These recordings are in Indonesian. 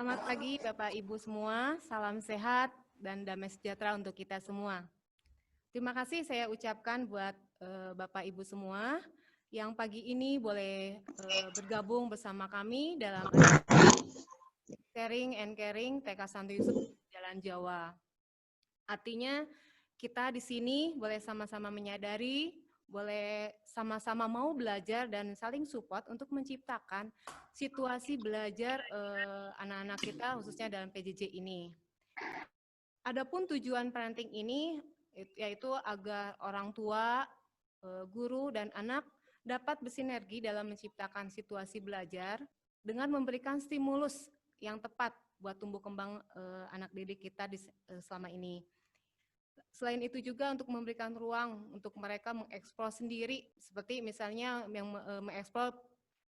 Selamat pagi Bapak Ibu semua, salam sehat dan damai sejahtera untuk kita semua. Terima kasih saya ucapkan buat Bapak Ibu semua yang pagi ini boleh bergabung bersama kami dalam Sharing and Caring TK Santo Yusuf Jalan Jawa. Artinya kita di sini boleh sama-sama menyadari, boleh sama-sama mau belajar dan saling support untuk menciptakan situasi belajar anak-anak kita khususnya dalam PJJ ini. Adapun tujuan parenting ini yaitu agar orang tua, guru, dan anak dapat bersinergi dalam menciptakan situasi belajar dengan memberikan stimulus yang tepat buat tumbuh kembang anak didik kita selama ini. Selain itu juga untuk memberikan ruang untuk mereka mengeksplor sendiri, seperti misalnya yang mengeksplor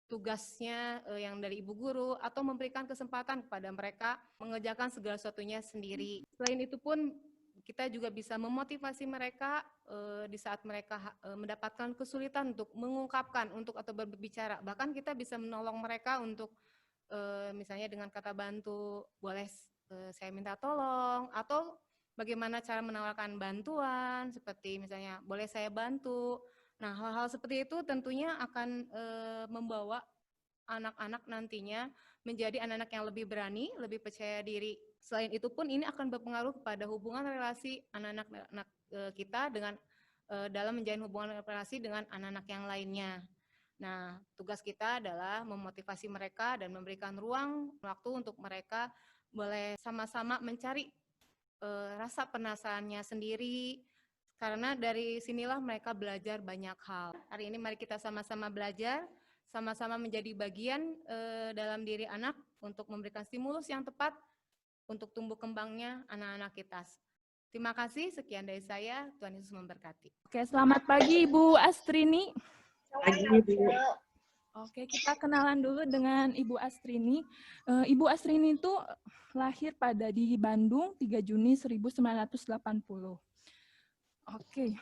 tugasnya yang dari ibu guru atau memberikan kesempatan kepada mereka mengerjakan segala sesuatunya sendiri. Selain itu pun kita juga bisa memotivasi mereka di saat mereka mendapatkan kesulitan untuk mengungkapkan atau berbicara. Bahkan kita bisa menolong mereka untuk misalnya dengan kata bantu, boleh saya minta tolong, atau bagaimana cara menawarkan bantuan, seperti misalnya boleh saya bantu. Nah, hal-hal seperti itu tentunya akan membawa anak-anak nantinya menjadi anak-anak yang lebih berani, lebih percaya diri. Selain itu pun ini akan berpengaruh kepada hubungan relasi anak-anak kita dengan dalam menjalin hubungan relasi dengan anak-anak yang lainnya. Nah, tugas kita adalah memotivasi mereka dan memberikan ruang waktu untuk mereka boleh sama-sama mencari rasa penasarannya sendiri, karena dari sinilah mereka belajar banyak hal. Hari ini mari kita sama-sama belajar, sama-sama menjadi bagian dalam diri anak untuk memberikan stimulus yang tepat untuk tumbuh kembangnya anak-anak kita. Terima kasih, sekian dari saya, Tuhan Yesus memberkati. Oke, selamat pagi Ibu Astrini. Pagi, Bu. Oke, kita kenalan dulu dengan Ibu Astrini. Ibu Astrini itu lahir di Bandung 3 Juni 1980. Oke.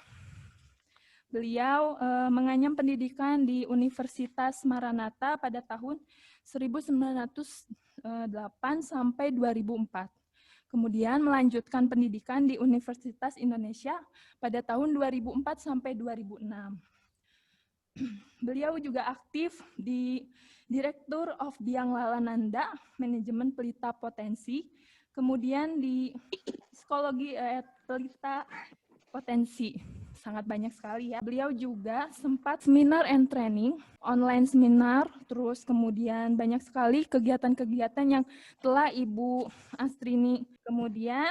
Beliau menganyam pendidikan di Universitas Maranatha pada tahun 1908 sampai 2004. Kemudian melanjutkan pendidikan di Universitas Indonesia pada tahun 2004 sampai 2006. Beliau juga aktif di Direktur of Biang Lalananda, Manajemen Pelita Potensi, kemudian di Psikologi Pelita Potensi. Sangat banyak sekali ya. Beliau juga sempat seminar and training, online seminar, terus kemudian banyak sekali kegiatan-kegiatan yang telah Ibu Astrini. Kemudian,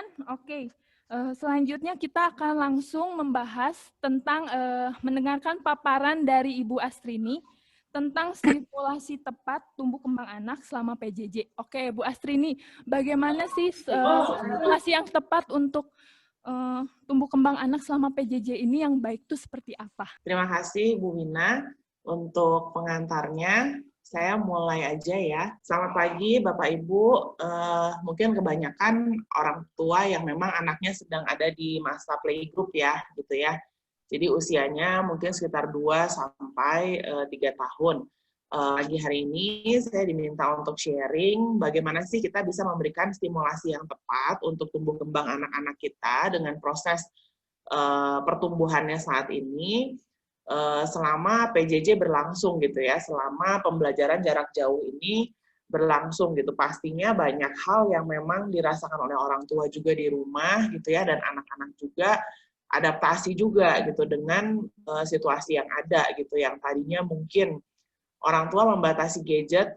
selanjutnya kita akan langsung membahas tentang mendengarkan paparan dari Ibu Astrini tentang stimulasi tepat tumbuh kembang anak selama PJJ. Oke, Bu Astrini, bagaimana sih stimulasi yang tepat untuk tumbuh kembang anak selama PJJ ini yang baik itu seperti apa? Terima kasih Bu Wina untuk pengantarnya. Saya mulai aja ya. Selamat pagi Bapak Ibu. Mungkin kebanyakan orang tua yang memang anaknya sedang ada di masa playgroup ya, gitu ya. Jadi usianya mungkin sekitar 2 sampai 3 tahun. Pagi hari ini saya diminta untuk sharing bagaimana sih kita bisa memberikan stimulasi yang tepat untuk tumbuh kembang anak-anak kita dengan proses pertumbuhannya saat ini selama PJJ berlangsung gitu ya, selama pembelajaran jarak jauh ini berlangsung gitu. Pastinya banyak hal yang memang dirasakan oleh orang tua juga di rumah gitu ya, dan anak-anak juga adaptasi juga gitu dengan situasi yang ada gitu, yang tadinya mungkin orang tua membatasi gadget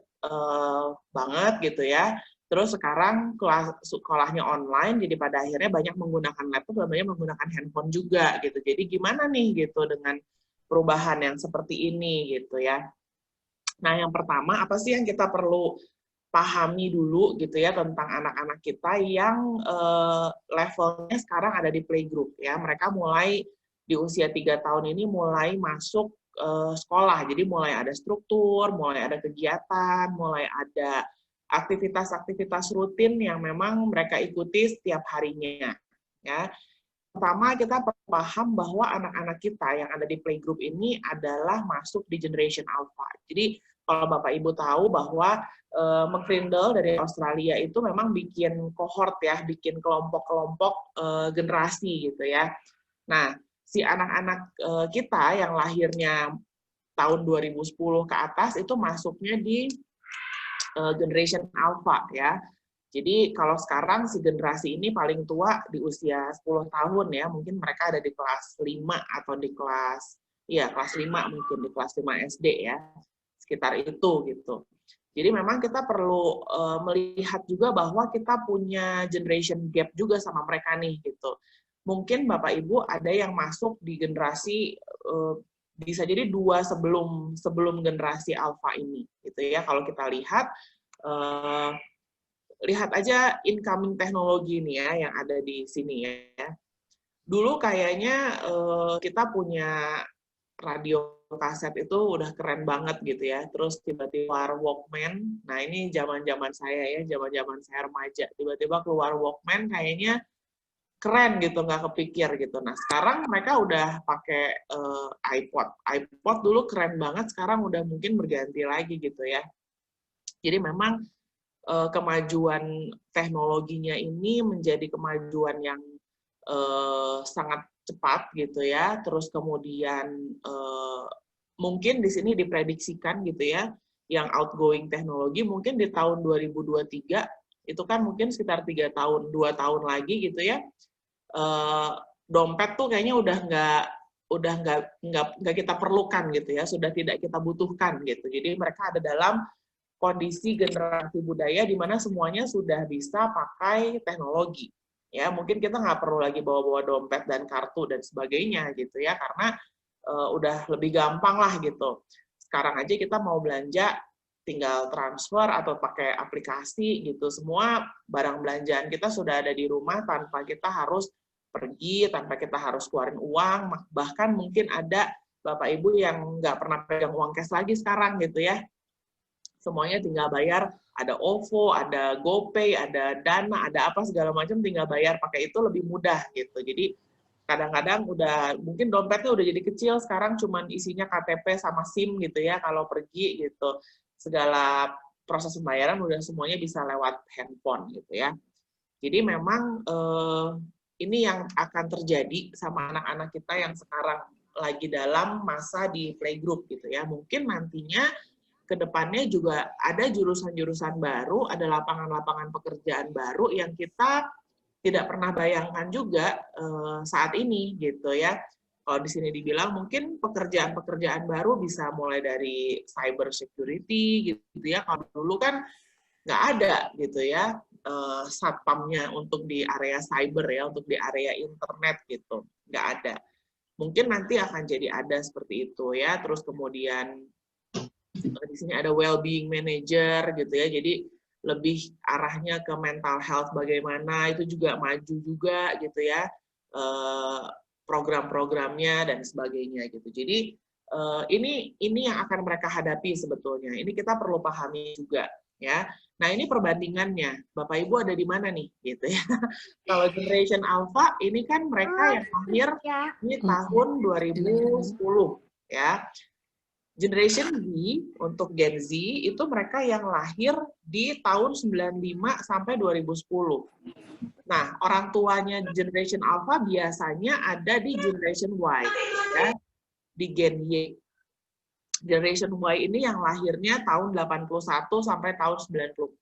banget gitu ya. Terus sekarang sekolahnya online, jadi pada akhirnya banyak menggunakan laptop dan banyak menggunakan handphone juga gitu. Jadi gimana nih gitu dengan perubahan yang seperti ini gitu ya. Nah, yang pertama apa sih yang kita perlu pahami dulu gitu ya tentang anak-anak kita yang levelnya sekarang ada di playgroup ya. Mereka mulai di usia 3 tahun ini mulai masuk sekolah. Jadi mulai ada struktur, mulai ada kegiatan, mulai ada aktivitas-aktivitas rutin yang memang mereka ikuti setiap harinya ya. Pertama, kita paham bahwa anak-anak kita yang ada di playgroup ini adalah masuk di generation alpha. Jadi kalau Bapak Ibu tahu bahwa McCrindle dari Australia itu memang bikin kohort ya, bikin kelompok-kelompok generasi gitu ya. Nah, si anak-anak kita yang lahirnya tahun 2010 ke atas itu masuknya di generation alpha ya. Jadi kalau sekarang si generasi ini paling tua di usia 10 tahun ya, mungkin mereka ada di kelas 5 atau di kelas kelas 5 mungkin di kelas 5 SD ya. Sekitar itu gitu. Jadi memang kita perlu melihat juga bahwa kita punya generation gap juga sama mereka nih gitu. Mungkin Bapak Ibu ada yang masuk di generasi bisa jadi 2 sebelum generasi alpha ini gitu ya. Kalau kita lihat lihat aja incoming teknologi nih ya yang ada di sini ya. Dulu kayaknya kita punya radio kaset itu udah keren banget gitu ya. Terus tiba-tiba keluar Walkman. Nah, ini zaman-zaman saya ya, zaman-zaman saya remaja. Tiba-tiba keluar Walkman kayaknya keren gitu, nggak kepikir gitu. Nah, sekarang mereka udah pakai iPod. iPod dulu keren banget, sekarang udah mungkin berganti lagi gitu ya. Jadi memang kemajuan teknologinya ini menjadi kemajuan yang sangat cepat gitu ya. Terus kemudian mungkin di sini diprediksikan gitu ya, yang outgoing teknologi mungkin di tahun 2023 itu kan mungkin sekitar 2 tahun lagi gitu ya. Dompet tuh kayaknya udah nggak kita perlukan gitu ya, sudah tidak kita butuhkan gitu. Jadi mereka ada dalam kondisi generasi budaya di mana semuanya sudah bisa pakai teknologi. Ya, mungkin kita nggak perlu lagi bawa-bawa dompet dan kartu dan sebagainya gitu ya, karena udah lebih gampang lah gitu. Sekarang aja kita mau belanja tinggal transfer atau pakai aplikasi gitu. Semua barang belanjaan kita sudah ada di rumah tanpa kita harus pergi, tanpa kita harus keluarin uang. Bahkan mungkin ada Bapak Ibu yang nggak pernah pegang uang cash lagi sekarang gitu ya. Semuanya tinggal bayar, ada OVO, ada GoPay, ada Dana, ada apa segala macam, tinggal bayar pakai itu lebih mudah gitu. Jadi kadang-kadang udah mungkin dompetnya udah jadi kecil, sekarang cuman isinya KTP sama SIM gitu ya kalau pergi gitu. Segala proses pembayaran udah semuanya bisa lewat handphone gitu ya. Jadi memang ini yang akan terjadi sama anak-anak kita yang sekarang lagi dalam masa di playgroup gitu ya. Mungkin nantinya ke depannya juga ada jurusan-jurusan baru, ada lapangan-lapangan pekerjaan baru yang kita tidak pernah bayangkan juga saat ini gitu ya. Kalau di sini dibilang mungkin pekerjaan-pekerjaan baru bisa mulai dari cyber security gitu ya. Kalau dulu kan nggak ada gitu ya satpamnya untuk di area cyber ya, untuk di area internet gitu, nggak ada. Mungkin nanti akan jadi ada seperti itu ya. Terus kemudian di sini ada well-being manager gitu ya. Jadi lebih arahnya ke mental health bagaimana, itu juga maju juga gitu ya, program-programnya dan sebagainya gitu. Jadi ini yang akan mereka hadapi sebetulnya. Ini kita perlu pahami juga ya. Nah, ini perbandingannya. Bapak Ibu ada di mana nih gitu ya. Kalau generation alpha ini kan mereka yang lahir di tahun 2010 ya. Generation Z, untuk Gen Z, itu mereka yang lahir di tahun 95 sampai 2010. Nah, orang tuanya Generation Alpha biasanya ada di Generation Y, ya, di Gen Y. Generation Y ini yang lahirnya tahun 81 sampai tahun 94.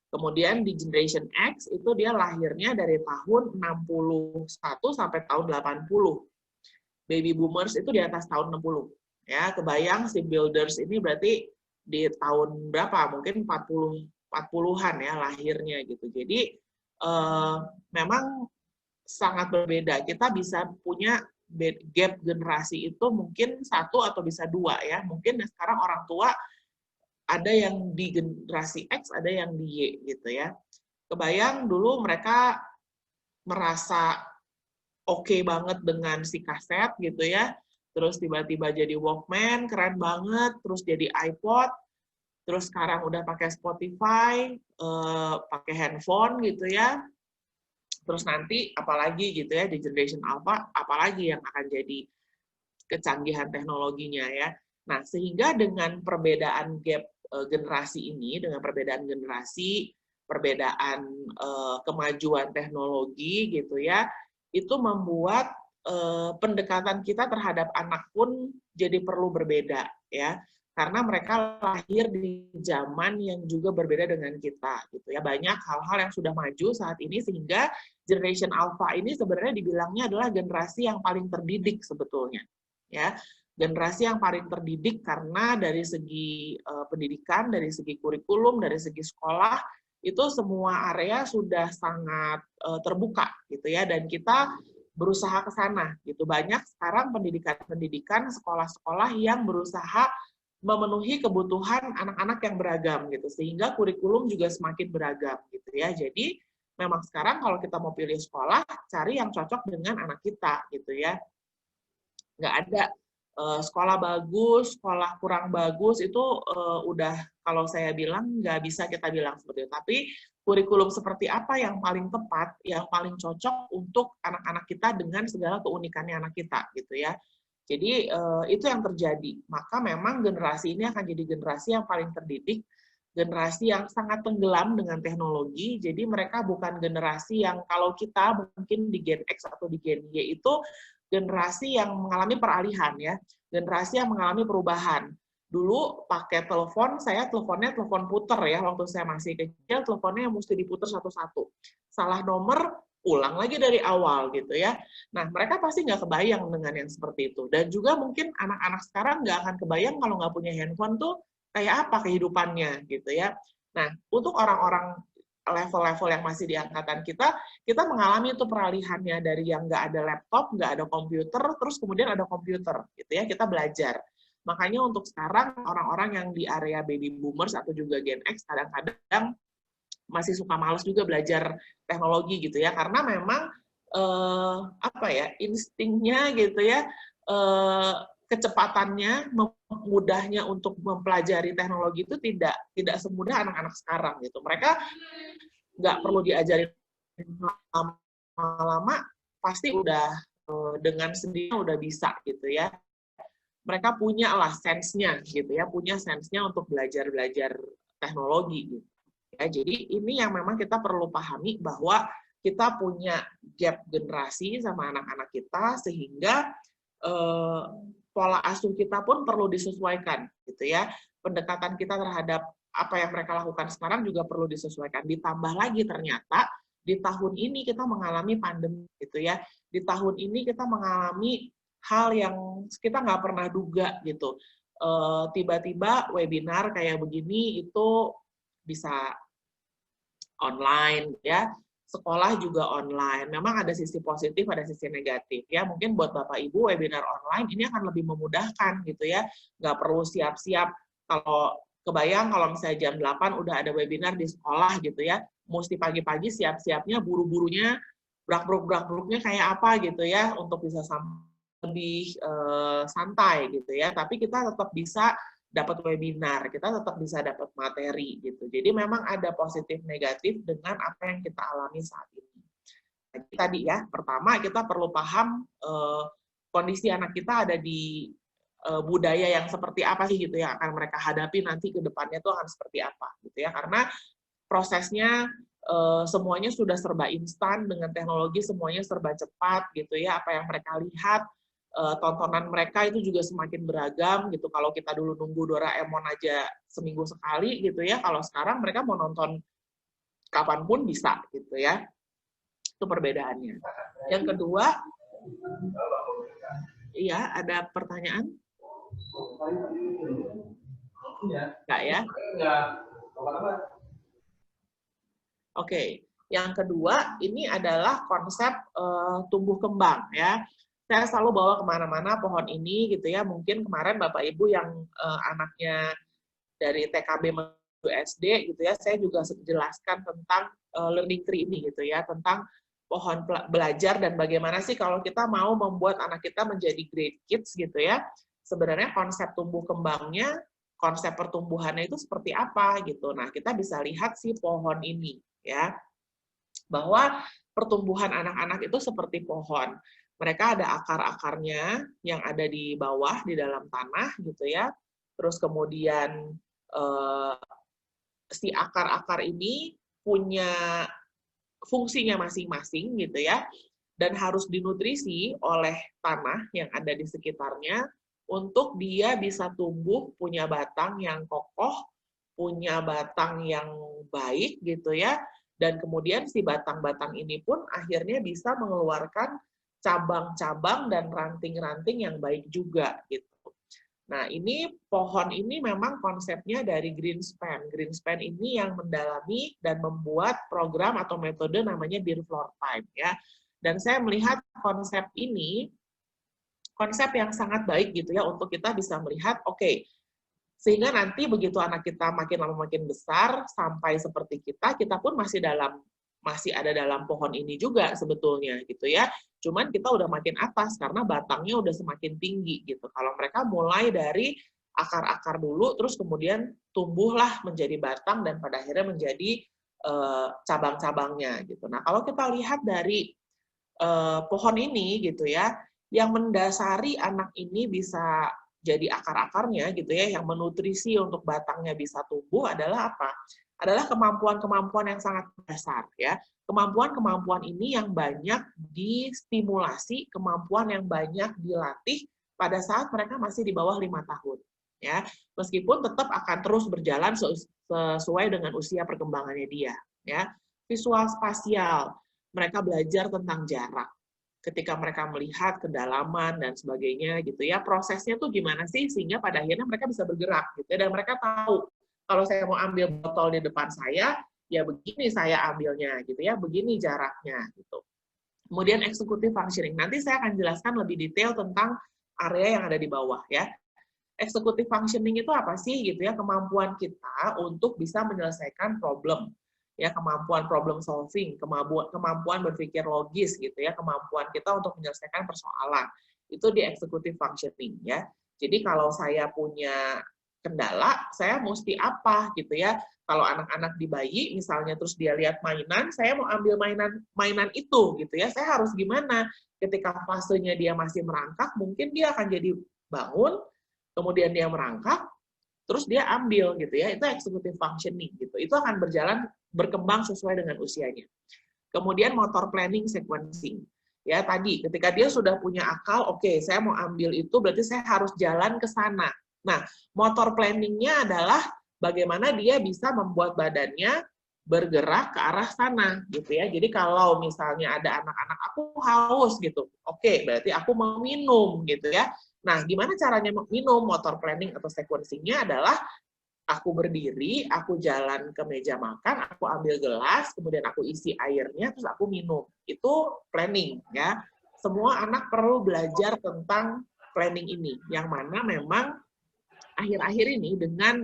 Kemudian di Generation X, itu dia lahirnya dari tahun 61 sampai tahun 80. Baby Boomers itu di atas tahun 60. Ya, kebayang si builders ini berarti di tahun berapa? Mungkin 40-an ya lahirnya gitu. Jadi memang sangat berbeda. Kita bisa punya gap generasi itu mungkin 1 atau bisa 2 ya. Mungkin sekarang orang tua ada yang di generasi X, ada yang di Y gitu ya. Kebayang dulu mereka merasa oke banget dengan si kaset gitu ya. Terus tiba-tiba jadi Walkman, keren banget, terus jadi iPod, terus sekarang udah pakai Spotify, pakai handphone gitu ya. Terus nanti apalagi gitu ya, di Generation Alpha, apalagi yang akan jadi kecanggihan teknologinya ya. Nah, sehingga dengan perbedaan gap generasi ini, dengan perbedaan generasi, perbedaan kemajuan teknologi gitu ya, itu membuat pendekatan kita terhadap anak pun jadi perlu berbeda ya, karena mereka lahir di zaman yang juga berbeda dengan kita gitu ya. Banyak hal-hal yang sudah maju saat ini sehingga generation alpha ini sebenarnya dibilangnya adalah generasi yang paling terdidik sebetulnya ya. Generasi yang paling terdidik karena dari segi pendidikan, dari segi kurikulum, dari segi sekolah, itu semua area sudah sangat terbuka gitu ya, dan kita berusaha ke sana gitu. Banyak sekarang pendidikan-pendidikan, sekolah-sekolah yang berusaha memenuhi kebutuhan anak-anak yang beragam gitu, sehingga kurikulum juga semakin beragam gitu ya. Jadi memang sekarang kalau kita mau pilih sekolah, cari yang cocok dengan anak kita gitu ya. Nggak ada sekolah bagus, sekolah kurang bagus, itu udah kalau saya bilang nggak bisa kita bilang seperti itu. Tapi kurikulum seperti apa yang paling tepat, yang paling cocok untuk anak-anak kita dengan segala keunikannya anak kita gitu ya. Jadi itu yang terjadi. Maka memang generasi ini akan jadi generasi yang paling terdidik, generasi yang sangat tenggelam dengan teknologi. Jadi mereka bukan generasi yang kalau kita mungkin di Gen X atau di Gen Y itu generasi yang mengalami peralihan ya, generasi yang mengalami perubahan. Dulu pakai telepon, saya teleponnya telepon puter ya, waktu saya masih kecil teleponnya mesti diputer satu-satu. Salah nomor, ulang lagi dari awal gitu ya. Nah, mereka pasti nggak kebayang dengan yang seperti itu. Dan juga mungkin anak-anak sekarang nggak akan kebayang kalau nggak punya handphone tuh kayak apa kehidupannya gitu ya. Nah, untuk orang-orang level-level yang masih di angkatan kita mengalami itu peralihannya dari yang nggak ada laptop, nggak ada komputer, terus kemudian ada komputer, gitu ya, kita belajar. Makanya untuk sekarang, orang-orang yang di area baby boomers atau juga Gen X, kadang-kadang masih suka males juga belajar teknologi, gitu ya, karena memang, instingnya, gitu ya, kecepatannya, mudahnya untuk mempelajari teknologi itu tidak semudah anak-anak sekarang, gitu. Mereka nggak perlu diajarin lama-lama, pasti udah dengan sendirinya udah bisa gitu ya. Mereka punya lah sense-nya gitu ya, punya sense-nya untuk belajar teknologi gitu. Ya, jadi ini yang memang kita perlu pahami bahwa kita punya gap generasi sama anak-anak kita sehingga pola asuh kita pun perlu disesuaikan gitu ya. Pendekatan kita terhadap apa yang mereka lakukan sekarang juga perlu disesuaikan. Ditambah lagi ternyata di tahun ini kita mengalami pandemi gitu ya. Di tahun ini kita mengalami hal yang kita nggak pernah duga gitu. Tiba-tiba webinar kayak begini itu bisa online ya. Sekolah juga online. Memang ada sisi positif, ada sisi negatif ya. Mungkin buat Bapak Ibu webinar online ini akan lebih memudahkan gitu ya. Nggak perlu siap-siap. Kalau kebayang kalau misalnya jam 8 udah ada webinar di sekolah gitu ya. Mesti pagi-pagi siap-siapnya, buru-burunya, brak-bruk-brak-bruknya kayak apa gitu ya untuk bisa lebih santai gitu ya. Tapi kita tetap bisa dapat webinar, kita tetap bisa dapat materi gitu. Jadi memang ada positif negatif dengan apa yang kita alami saat ini. Jadi tadi ya, pertama kita perlu paham kondisi anak kita ada di budaya yang seperti apa sih gitu ya, akan mereka hadapi nanti ke depannya tuh akan seperti apa gitu ya. Karena prosesnya semuanya sudah serba instan, dengan teknologi semuanya serba cepat gitu ya. Apa yang mereka lihat, tontonan mereka itu juga semakin beragam gitu. Kalau kita dulu nunggu Doraemon aja seminggu sekali gitu ya, kalau sekarang mereka mau nonton kapanpun bisa gitu ya. Itu perbedaannya. Yang kedua, iya ada pertanyaan? Enggak ya? Oke. Yang kedua, ini adalah konsep tumbuh kembang ya. Saya selalu bawa kemana-mana pohon ini gitu ya. Mungkin kemarin Bapak Ibu yang anaknya dari TKB menuju SD gitu ya, saya juga jelaskan tentang learning tree ini gitu ya, tentang pohon belajar dan bagaimana sih kalau kita mau membuat anak kita menjadi great kids gitu ya. Sebenarnya konsep tumbuh kembangnya, konsep pertumbuhannya itu seperti apa gitu. Nah, kita bisa lihat si pohon ini ya. Bahwa pertumbuhan anak-anak itu seperti pohon. Mereka ada akar-akarnya yang ada di bawah, di dalam tanah gitu ya. Terus kemudian si akar-akar ini punya fungsinya masing-masing gitu ya. Dan harus dinutrisi oleh tanah yang ada di sekitarnya untuk dia bisa tumbuh, punya batang yang kokoh, punya batang yang baik gitu ya. Dan kemudian si batang-batang ini pun akhirnya bisa mengeluarkan cabang-cabang dan ranting-ranting yang baik juga gitu. Nah, ini pohon ini memang konsepnya dari Greenspan. Greenspan ini yang mendalami dan membuat program atau metode namanya Dear Floor Time ya. Dan saya melihat konsep ini konsep yang sangat baik gitu ya untuk kita bisa melihat oke, sehingga nanti begitu anak kita makin lama makin besar sampai seperti kita pun masih ada dalam pohon ini juga sebetulnya gitu ya. Cuman kita udah makin atas karena batangnya udah semakin tinggi gitu. Kalau mereka mulai dari akar-akar dulu terus kemudian tumbuhlah menjadi batang dan pada akhirnya menjadi cabang-cabangnya gitu. Nah, kalau kita lihat dari pohon ini gitu ya, yang mendasari anak ini bisa jadi akar-akarnya gitu ya, yang menutrisi untuk batangnya bisa tumbuh adalah apa? Adalah kemampuan-kemampuan yang sangat dasar ya. Kemampuan-kemampuan ini yang banyak distimulasi, kemampuan yang banyak dilatih pada saat mereka masih di bawah 5 tahun ya. Meskipun tetap akan terus berjalan sesuai dengan usia perkembangannya dia ya. Visual spasial, mereka belajar tentang jarak. Ketika mereka melihat kedalaman dan sebagainya gitu ya, prosesnya tuh gimana sih sehingga pada akhirnya mereka bisa bergerak gitu ya, dan mereka tahu kalau saya mau ambil botol di depan saya, ya begini saya ambilnya gitu ya, begini jaraknya gitu. Kemudian executive functioning. Nanti saya akan jelaskan lebih detail tentang area yang ada di bawah ya. Executive functioning itu apa sih gitu ya? Kemampuan kita untuk bisa menyelesaikan problem. Ya, kemampuan problem solving, kemampuan berpikir logis gitu ya, kemampuan kita untuk menyelesaikan persoalan. Itu di executive functioning ya. Jadi kalau saya punya kendala, saya mesti apa gitu ya. Kalau anak-anak di bayi misalnya terus dia lihat mainan, saya mau ambil mainan itu gitu ya. Saya harus gimana? Ketika fasenya dia masih merangkak, mungkin dia akan jadi bangun, kemudian dia merangkak, terus dia ambil gitu ya. Itu executive functioning gitu. Itu akan berkembang sesuai dengan usianya. Kemudian motor planning sequencing. Ya, tadi ketika dia sudah punya akal, oke, saya mau ambil itu berarti saya harus jalan ke sana. Nah, motor planningnya adalah bagaimana dia bisa membuat badannya bergerak ke arah sana gitu ya. Jadi kalau misalnya ada anak-anak aku haus gitu. Oke, berarti aku mau minum gitu ya. Nah, gimana caranya minum? Motor planning atau sequencing-nya adalah aku berdiri, aku jalan ke meja makan, aku ambil gelas, kemudian aku isi airnya, terus aku minum. Itu planning ya. Semua anak perlu belajar tentang planning ini, yang mana memang akhir-akhir ini dengan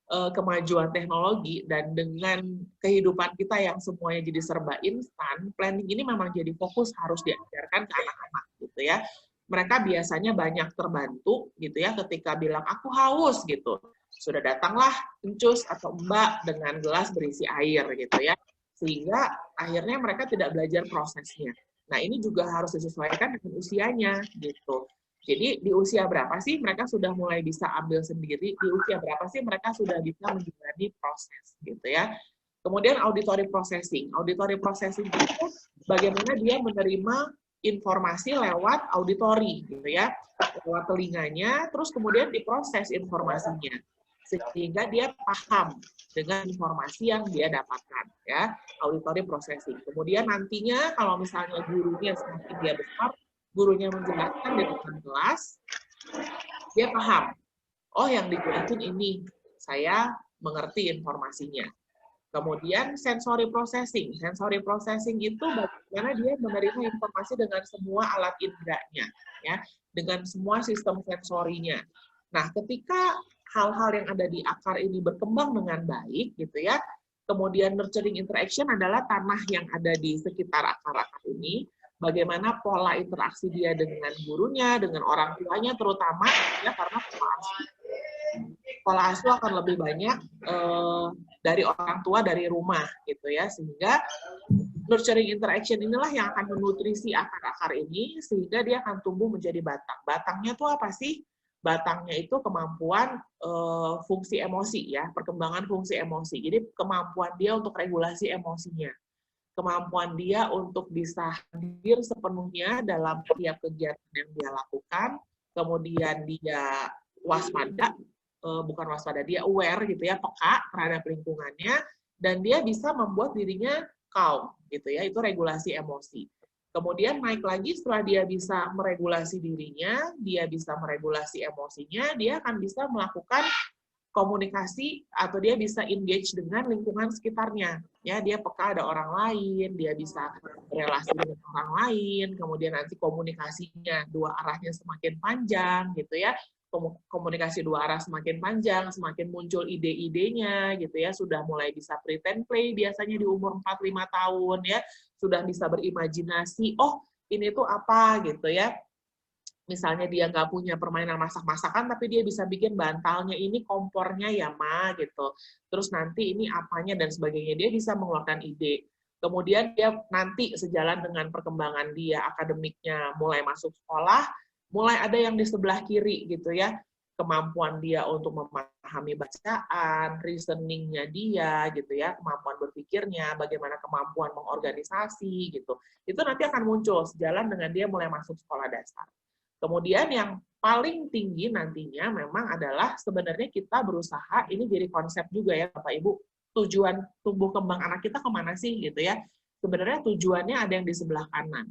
kemajuan teknologi dan dengan kehidupan kita yang semuanya jadi serba instan, planning ini memang jadi fokus harus diajarkan ke anak-anak gitu ya. Mereka biasanya banyak terbantu gitu ya ketika bilang aku haus gitu. Sudah datanglah encus atau mbak dengan gelas berisi air gitu ya. Sehingga akhirnya mereka tidak belajar prosesnya. Nah, ini juga harus disesuaikan dengan usianya gitu. Jadi di usia berapa sih mereka sudah mulai bisa ambil sendiri, di usia berapa sih mereka sudah bisa menjalani proses gitu ya. Kemudian auditory processing. Auditory processing itu bagaimana dia menerima informasi lewat auditori gitu ya, lewat telinganya, terus kemudian diproses informasinya sehingga dia paham dengan informasi yang dia dapatkan ya, auditory processing. Kemudian nantinya kalau misalnya gurunya semakin dia besar, gurunya menjelaskan di depan kelas, dia paham. Oh, yang dijelasin ini, saya mengerti informasinya. Kemudian sensory processing. Sensory processing itu bagaimana dia menerima informasi dengan semua alat inderanya, ya, dengan semua sistem sensorinya. Nah, ketika hal-hal yang ada di akar ini berkembang dengan baik, gitu ya, kemudian nurturing interaction adalah tanah yang ada di sekitar akar-akar ini, bagaimana pola interaksi dia dengan gurunya, dengan orang tuanya terutama, ya, karena pola asuh akan lebih banyak dari orang tua, dari rumah, gitu ya, sehingga Nurturing interaction inilah yang akan menutrisi akar-akar ini sehingga dia akan tumbuh menjadi batang. Batangnya tuh apa sih? Batangnya itu kemampuan fungsi emosi ya, perkembangan fungsi emosi. Jadi kemampuan dia untuk regulasi emosinya. Kemampuan dia untuk bisa hadir sepenuhnya dalam setiap kegiatan yang dia lakukan. Kemudian dia waspada, bukan waspada, dia aware gitu ya, peka terhadap lingkungannya, dan dia bisa membuat dirinya calm gitu ya, itu regulasi emosi. Kemudian naik lagi setelah dia bisa meregulasi dirinya, dia bisa meregulasi emosinya, dia akan bisa melakukan komunikasi atau dia bisa engage dengan lingkungan sekitarnya. Ya, dia peka ada orang lain, dia bisa berelasi dengan orang lain, kemudian nanti komunikasinya dua arahnya semakin panjang gitu ya. Komunikasi dua arah semakin panjang, semakin muncul ide-idenya gitu ya, sudah mulai bisa pretend play biasanya di umur 4-5 tahun ya, sudah bisa berimajinasi, oh ini tuh apa gitu ya. Misalnya dia nggak punya permainan masak-masakan, tapi dia bisa bikin bantalnya ini kompornya ya Ma gitu. Terus nanti ini apanya dan sebagainya, dia bisa mengeluarkan ide. Kemudian dia nanti sejalan dengan perkembangan dia akademiknya, mulai masuk sekolah, mulai ada yang di sebelah kiri gitu ya, kemampuan dia untuk memahami bacaan, reasoning-nya dia gitu ya, kemampuan berpikirnya, bagaimana kemampuan mengorganisasi gitu. Itu nanti akan muncul sejalan dengan dia mulai masuk sekolah dasar. Kemudian yang paling tinggi nantinya memang adalah sebenarnya kita berusaha, ini jadi konsep juga ya Bapak Ibu, tujuan tumbuh kembang anak kita kemana sih gitu ya. Sebenarnya tujuannya ada yang di sebelah kanan.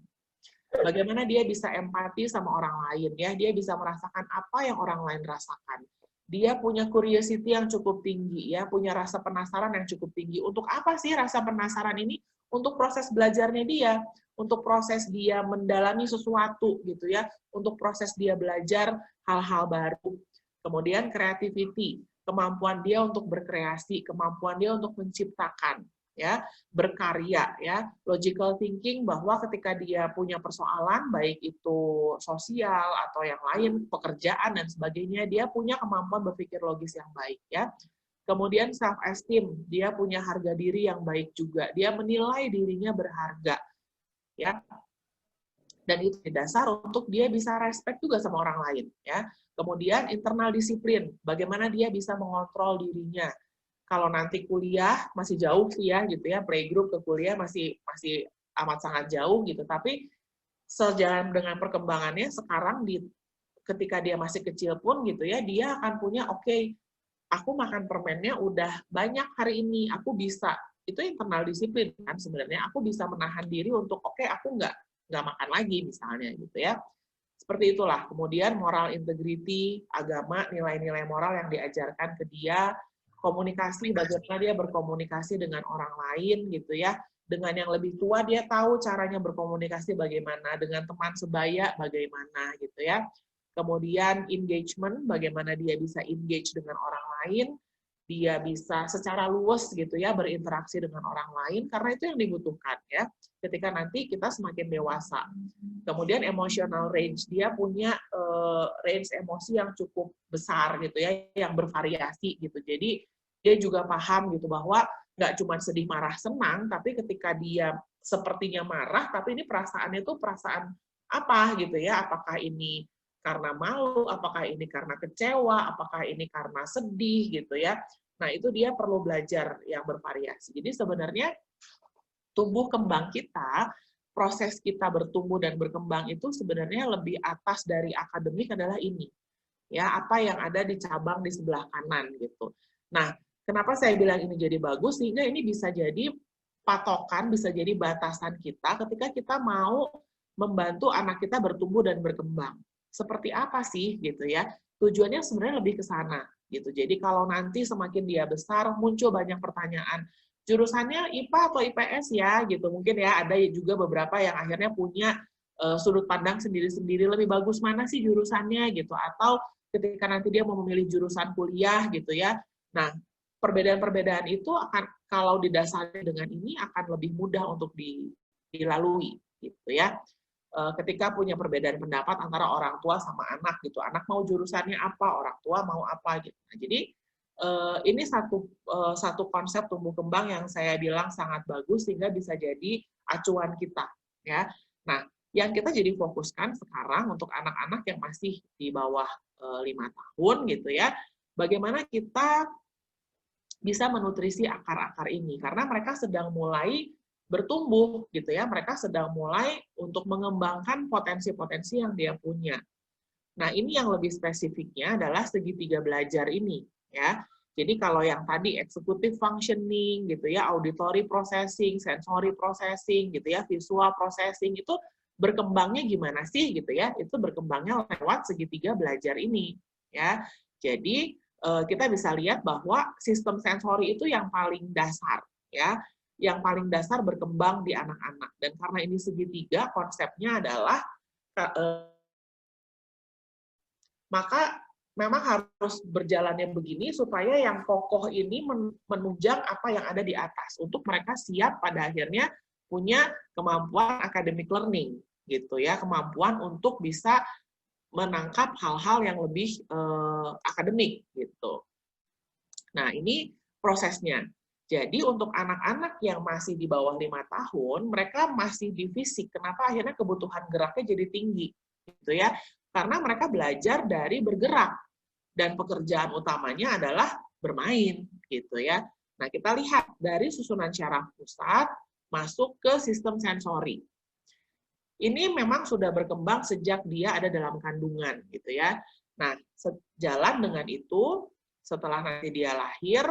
Bagaimana dia bisa empati sama orang lain ya, dia bisa merasakan apa yang orang lain rasakan. Dia punya curiosity yang cukup tinggi ya, punya rasa penasaran yang cukup tinggi. Untuk apa sih rasa penasaran ini? Untuk proses belajarnya dia, untuk proses dia mendalami sesuatu gitu ya, untuk proses dia belajar hal-hal baru. Kemudian creativity, kemampuan dia untuk berkreasi, kemampuan dia untuk menciptakan ya, berkarya ya, logical thinking bahwa ketika dia punya persoalan baik itu sosial atau yang lain, pekerjaan dan sebagainya, dia punya kemampuan berpikir logis yang baik ya. Kemudian self esteem, dia punya harga diri yang baik juga, dia menilai dirinya berharga ya. Dan itu dasar untuk dia bisa respect juga sama orang lain ya. Kemudian internal disiplin, bagaimana dia bisa mengontrol dirinya. Kalau nanti kuliah masih jauh sih ya gitu ya, playgroup ke kuliah masih amat sangat jauh gitu, tapi sejalan dengan perkembangannya sekarang ketika dia masih kecil pun gitu ya, dia akan punya oke, aku makan permennya udah banyak hari ini, aku bisa, itu internal disiplin kan sebenarnya, aku bisa menahan diri untuk oke, aku nggak makan lagi misalnya gitu ya. Seperti itulah. Kemudian moral integrity, agama, nilai-nilai moral yang diajarkan ke dia, komunikasi, bagaimana dia berkomunikasi dengan orang lain gitu ya. Dengan yang lebih tua dia tahu caranya berkomunikasi bagaimana, dengan teman sebaya bagaimana gitu ya. Kemudian engagement, bagaimana dia bisa engage dengan orang lain, dia bisa secara luas gitu ya berinteraksi dengan orang lain, karena itu yang dibutuhkan ya ketika nanti kita semakin dewasa. Kemudian emotional range, dia punya range emosi yang cukup besar gitu ya, yang bervariasi gitu. Jadi dia juga paham gitu bahwa nggak cuma sedih, marah, senang, tapi ketika dia sepertinya marah, tapi ini perasaannya tuh perasaan apa gitu ya, apakah ini karena malu, apakah ini karena kecewa, apakah ini karena sedih gitu ya. Nah, itu dia perlu belajar yang bervariasi. Jadi sebenarnya tumbuh kembang kita, proses kita bertumbuh dan berkembang itu sebenarnya lebih atas dari akademik adalah ini. Ya, apa yang ada di cabang di sebelah kanan gitu. Nah, kenapa saya bilang ini jadi bagus? Sehingga ini bisa jadi patokan, bisa jadi batasan kita ketika kita mau membantu anak kita bertumbuh dan berkembang. Seperti apa sih gitu ya? Tujuannya sebenarnya lebih ke sana gitu. Jadi kalau nanti semakin dia besar muncul banyak pertanyaan, jurusannya IPA atau IPS ya gitu. Mungkin ya ada juga beberapa yang akhirnya punya sudut pandang sendiri-sendiri, lebih bagus mana sih jurusannya gitu, atau ketika nanti dia mau memilih jurusan kuliah gitu ya. Nah, perbedaan-perbedaan itu akan kalau didasari dengan ini akan lebih mudah untuk dilalui gitu ya. Ketika punya perbedaan pendapat antara orang tua sama anak gitu. Anak mau jurusannya apa, orang tua mau apa gitu. Nah, jadi ini satu konsep tumbuh kembang yang saya bilang sangat bagus sehingga bisa jadi acuan kita, ya. Nah, yang kita jadi fokuskan sekarang untuk anak-anak yang masih di bawah 5 tahun gitu ya, bagaimana kita bisa menutrisi akar-akar ini karena mereka sedang mulai bertumbuh gitu ya, mereka sedang mulai untuk mengembangkan potensi-potensi yang dia punya. Nah, ini yang lebih spesifiknya adalah segitiga belajar ini ya. Jadi kalau yang tadi executive functioning gitu ya, auditory processing, sensory processing gitu ya, visual processing itu berkembangnya gimana sih gitu ya? Itu berkembangnya lewat segitiga belajar ini ya. Jadi kita bisa lihat bahwa sistem sensori itu yang paling dasar ya, yang paling dasar berkembang di anak-anak. Dan karena ini segitiga, konsepnya adalah maka memang harus berjalannya begini supaya yang kokoh ini menunjang apa yang ada di atas untuk mereka siap pada akhirnya punya kemampuan academic learning gitu ya, kemampuan untuk bisa menangkap hal-hal yang lebih akademik gitu. Nah, ini prosesnya. Jadi untuk anak-anak yang masih di bawah 5 tahun, mereka masih di fisik. Kenapa akhirnya kebutuhan geraknya jadi tinggi gitu ya? Karena mereka belajar dari bergerak dan pekerjaan utamanya adalah bermain gitu ya. Nah, kita lihat dari susunan syaraf pusat masuk ke sistem sensori. Ini memang sudah berkembang sejak dia ada dalam kandungan gitu ya. Nah, sejalan dengan itu setelah nanti dia lahir,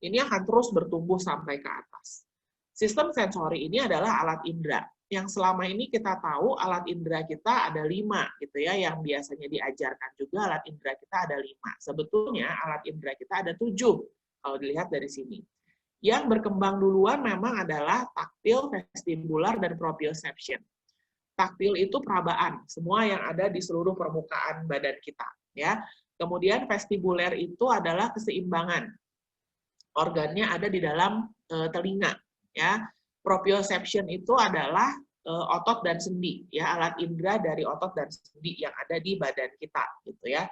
ini akan terus bertumbuh sampai ke atas. Sistem sensori ini adalah alat indera. Yang selama ini kita tahu alat indera kita ada 5 gitu ya, yang biasanya diajarkan juga alat indera kita ada 5. Sebetulnya alat indera kita ada 7 kalau dilihat dari sini. Yang berkembang duluan memang adalah taktil, vestibular, dan proprioception. Taktil itu perabaan, semua yang ada di seluruh permukaan badan kita ya. Kemudian vestibuler itu adalah keseimbangan. Organnya ada di dalam telinga ya. Proprioception itu adalah otot dan sendi ya, alat indera dari otot dan sendi yang ada di badan kita gitu ya.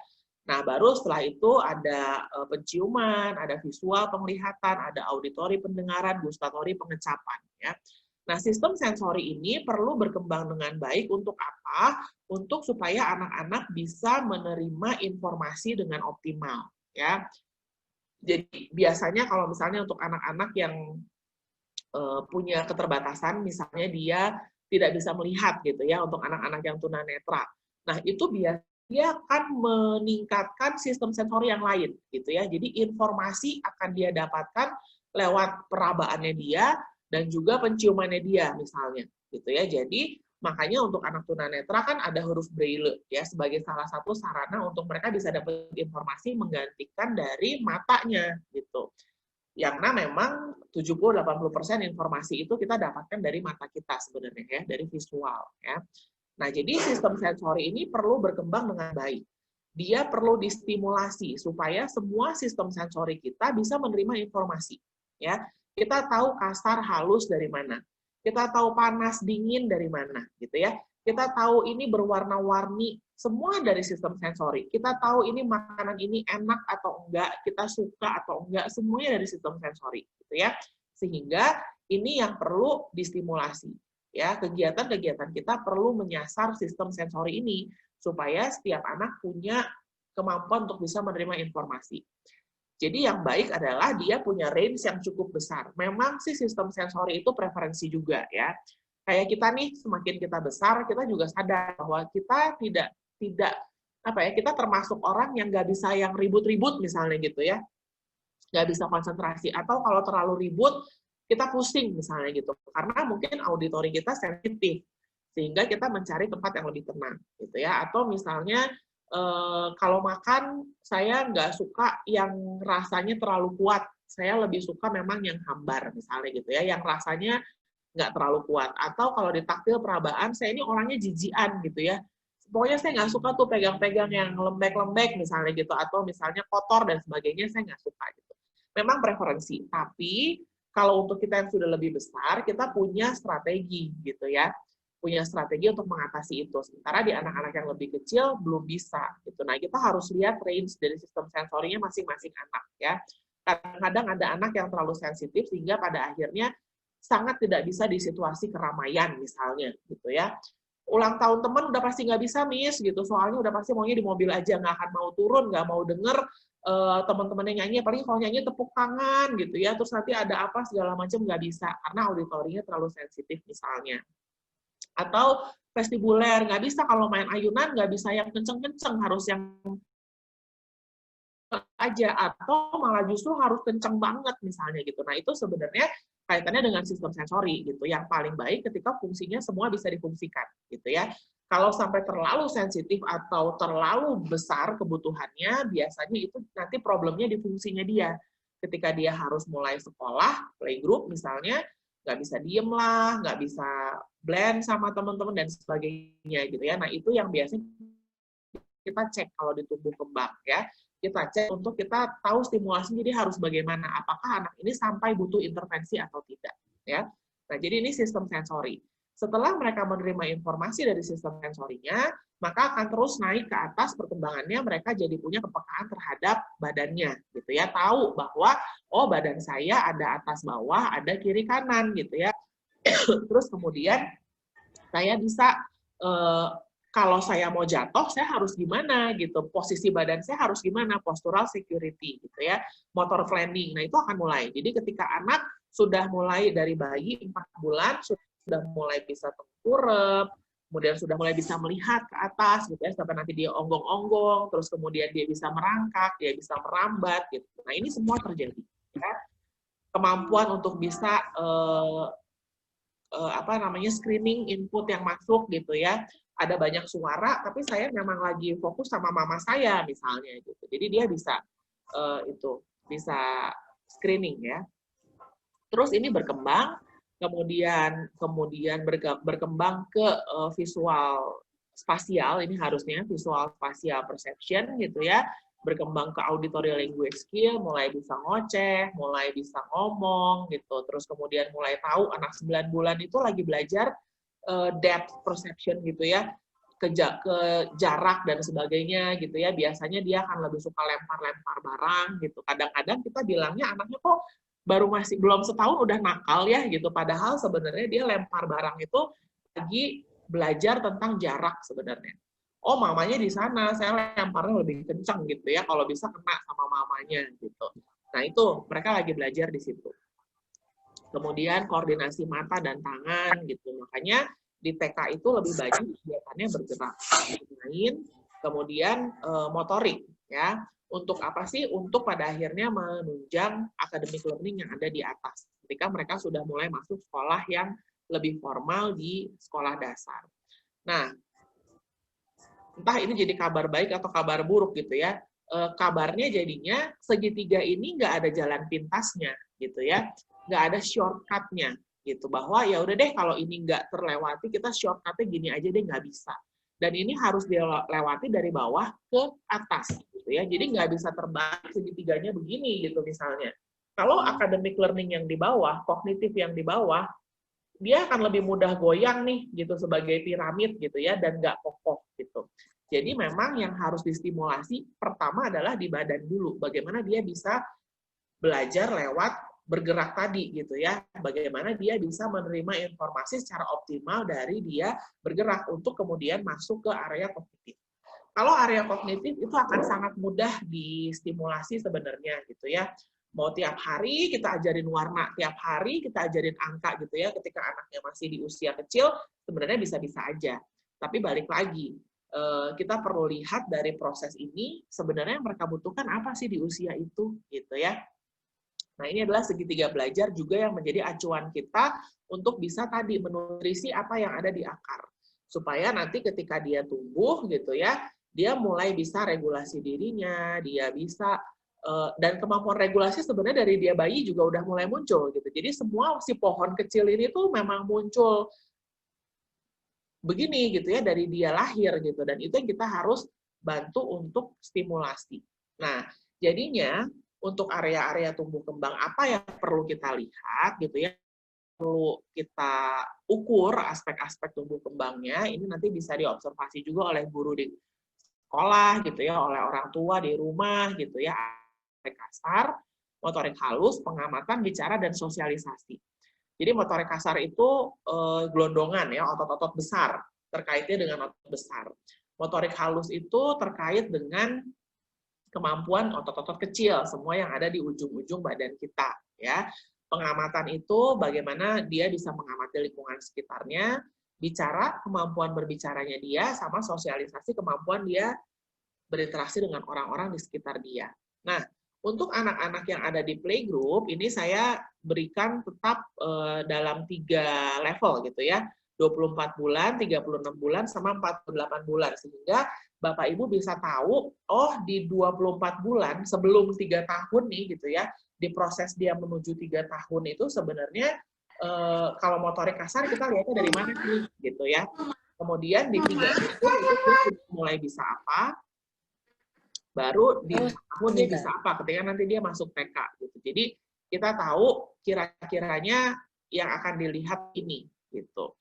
Nah, baru setelah itu ada penciuman, ada visual penglihatan, ada auditori pendengaran, gustatori pengecapan ya. Nah, sistem sensori ini perlu berkembang dengan baik untuk apa? Untuk supaya anak-anak bisa menerima informasi dengan optimal ya. Jadi biasanya kalau misalnya untuk anak-anak yang punya keterbatasan, misalnya dia tidak bisa melihat gitu ya, untuk anak-anak yang tunanetra. Nah, itu dia akan meningkatkan sistem sensori yang lain gitu ya. Jadi informasi akan dia dapatkan lewat perabaannya dia dan juga penciumannya dia misalnya gitu ya. Jadi makanya untuk anak tunanetra kan ada huruf braille ya sebagai salah satu sarana untuk mereka bisa dapat informasi menggantikan dari matanya gitu. Yang memang 70-80% informasi itu kita dapatkan dari mata kita sebenarnya ya, dari visual ya. Nah, jadi sistem sensori ini perlu berkembang dengan baik. Dia perlu distimulasi supaya semua sistem sensori kita bisa menerima informasi ya. Kita tahu kasar halus dari mana. Kita tahu panas dingin dari mana gitu ya. Kita tahu ini berwarna-warni, semua dari sistem sensori. Kita tahu ini makanan ini enak atau enggak, kita suka atau enggak, semuanya dari sistem sensori gitu ya. Sehingga ini yang perlu distimulasi. Ya, kegiatan-kegiatan kita perlu menyasar sistem sensori ini supaya setiap anak punya kemampuan untuk bisa menerima informasi. Jadi yang baik adalah dia punya range yang cukup besar. Memang sih sistem sensori itu preferensi juga ya. Kayak kita nih, semakin kita besar, kita juga sadar bahwa kita tidak kita termasuk orang yang nggak bisa yang ribut-ribut misalnya gitu ya, nggak bisa konsentrasi, atau kalau terlalu ribut kita pusing misalnya gitu, karena mungkin auditori kita sensitif, sehingga kita mencari tempat yang lebih tenang gitu ya. Atau misalnya kalau makan saya nggak suka yang rasanya terlalu kuat, saya lebih suka memang yang hambar misalnya gitu ya, yang rasanya nggak terlalu kuat. Atau kalau di taktil perabaan, saya ini orangnya jijian gitu ya. Pokoknya saya nggak suka tuh pegang-pegang yang lembek-lembek misalnya gitu, atau misalnya kotor dan sebagainya, saya nggak suka gitu. Memang preferensi, tapi kalau untuk kita yang sudah lebih besar, kita punya strategi gitu ya. punya strategi untuk mengatasi itu. Sementara di anak-anak yang lebih kecil belum bisa gitu. Nah, kita harus lihat range dari sistem sensorinya masing-masing anak ya. Kadang-kadang ada anak yang terlalu sensitif sehingga pada akhirnya sangat tidak bisa di situasi keramaian misalnya gitu ya. Ulang tahun teman udah pasti nggak bisa, Miss, gitu. Soalnya udah pasti maunya di mobil aja, nggak akan mau turun, nggak mau denger teman-temannya nyanyi, apalagi kalau nyanyi tepuk tangan gitu ya, terus nanti ada apa segala macam nggak bisa, karena auditorinya terlalu sensitif misalnya. Atau vestibuler, nggak bisa kalau main ayunan, nggak bisa yang kenceng-kenceng, harus yang aja, atau malah justru harus kenceng banget misalnya gitu. Nah, itu sebenarnya kaitannya dengan sistem sensori gitu. Yang paling baik ketika fungsinya semua bisa difungsikan gitu ya. Kalau sampai terlalu sensitif atau terlalu besar kebutuhannya, biasanya itu nanti problemnya di fungsinya dia. Ketika dia harus mulai sekolah, playgroup misalnya, nggak bisa diem lah, nggak bisa blend sama teman-teman dan sebagainya gitu ya. Nah, itu yang biasanya kita cek kalau di tumbuh kembang ya. Kita cek untuk kita tahu stimulasi jadi harus bagaimana, apakah anak ini sampai butuh intervensi atau tidak ya. Nah, jadi ini sistem sensori. Setelah mereka menerima informasi dari sistem sensorinya, maka akan terus naik ke atas perkembangannya, mereka jadi punya kepekaan terhadap badannya gitu ya, tahu bahwa oh badan saya ada atas bawah, ada kiri kanan gitu ya. Terus kemudian saya bisa kalau saya mau jatuh, saya harus gimana gitu, posisi badan saya harus gimana, postural security gitu ya, motor planning. Nah, itu akan mulai. Jadi ketika anak sudah mulai dari bayi 4 bulan, sudah mulai bisa tengkurap, kemudian sudah mulai bisa melihat ke atas gitu ya, sampai nanti dia onggong-onggong, terus kemudian dia bisa merangkak, dia bisa merambat gitu. Nah, ini semua terjadi ya. Kemampuan untuk bisa screening input yang masuk gitu ya. Ada banyak suara, tapi saya memang lagi fokus sama mama saya misalnya gitu. Jadi dia bisa bisa screening ya. Terus ini berkembang, kemudian berkembang ke visual spasial, ini harusnya visual spasial perception gitu ya. Berkembang ke auditory language skill, mulai bisa ngoceh, mulai bisa ngomong gitu. Terus kemudian mulai tahu anak 9 bulan itu lagi belajar depth perception gitu ya, ke jarak dan sebagainya gitu ya. Biasanya dia akan lebih suka lempar-lempar barang gitu. Kadang-kadang kita bilangnya anaknya kok belum setahun udah nakal ya gitu. Padahal sebenarnya dia lempar barang itu lagi belajar tentang jarak sebenarnya. Oh, mamanya di sana, saya lemparnya lebih kencang gitu ya, kalau bisa kena sama mamanya gitu. Nah, itu mereka lagi belajar di situ. Kemudian koordinasi mata dan tangan gitu. Makanya di TK itu lebih banyak kegiatannya bergerak, main, kemudian motorik ya. Untuk apa sih? Untuk pada akhirnya menunjang academic learning yang ada di atas. Ketika mereka sudah mulai masuk sekolah yang lebih formal di sekolah dasar. Nah, entah ini jadi kabar baik atau kabar buruk gitu ya. Kabarnya jadinya segitiga ini nggak ada jalan pintasnya gitu ya, nggak ada shortcutnya gitu, bahwa ya udah deh kalau ini nggak terlewati kita shortcutnya gini aja deh, nggak bisa. Dan ini harus dilewati dari bawah ke atas gitu ya, jadi nggak bisa terbalik segitiganya begini gitu misalnya. Kalau academic learning yang di bawah, kognitif yang di bawah, dia akan lebih mudah goyang nih gitu sebagai piramid gitu ya, dan nggak kokoh gitu. Jadi memang yang harus distimulasi pertama adalah di badan dulu, bagaimana dia bisa belajar lewat bergerak tadi gitu ya, bagaimana dia bisa menerima informasi secara optimal dari dia bergerak untuk kemudian masuk ke area kognitif. Kalau area kognitif itu akan sangat mudah distimulasi sebenarnya gitu ya. Mau tiap hari kita ajarin warna, tiap hari kita ajarin angka gitu ya, ketika anaknya masih di usia kecil sebenarnya bisa-bisa aja. Tapi balik lagi, kita perlu lihat dari proses ini sebenarnya yang mereka butuhkan apa sih di usia itu gitu ya. Nah, ini adalah segitiga belajar juga yang menjadi acuan kita untuk bisa tadi menutrisi apa yang ada di akar. Supaya nanti ketika dia tumbuh gitu ya, dia mulai bisa regulasi dirinya, dia bisa dan kemampuan regulasi sebenarnya dari dia bayi juga udah mulai muncul gitu. Jadi semua si pohon kecil ini tuh memang muncul begini gitu ya dari dia lahir gitu, dan itu yang kita harus bantu untuk stimulasi. Nah, jadinya untuk area-area tumbuh kembang apa yang perlu kita lihat gitu ya, perlu kita ukur aspek-aspek tumbuh kembangnya, ini nanti bisa diobservasi juga oleh guru di sekolah gitu ya, oleh orang tua di rumah gitu ya, motorik kasar, motorik halus, pengamatan, bicara, dan sosialisasi. Jadi motorik kasar itu gelondongan ya, otot-otot besar, terkaitnya dengan otot besar. Motorik halus itu terkait dengan kemampuan otot-otot kecil, semua yang ada di ujung-ujung badan kita ya. Pengamatan itu bagaimana dia bisa mengamati lingkungan sekitarnya, bicara, kemampuan berbicaranya dia, sama sosialisasi, kemampuan dia berinteraksi dengan orang-orang di sekitar dia. Nah, untuk anak-anak yang ada di playgroup, ini saya berikan tetap dalam 3 level gitu ya, 24 bulan, 36 bulan, sama 48 bulan. Sehingga Bapak Ibu bisa tahu, oh di 24 bulan, sebelum 3 tahun nih gitu ya, di proses dia menuju 3 tahun itu sebenarnya kalau motorik kasar kita lihatnya dari mana nih gitu ya. Kemudian di 3 tahun itu dia mulai bisa apa, baru di tahun dia bisa apa ketika nanti dia masuk TK gitu. Jadi kita tahu kira-kiranya yang akan dilihat ini gitu.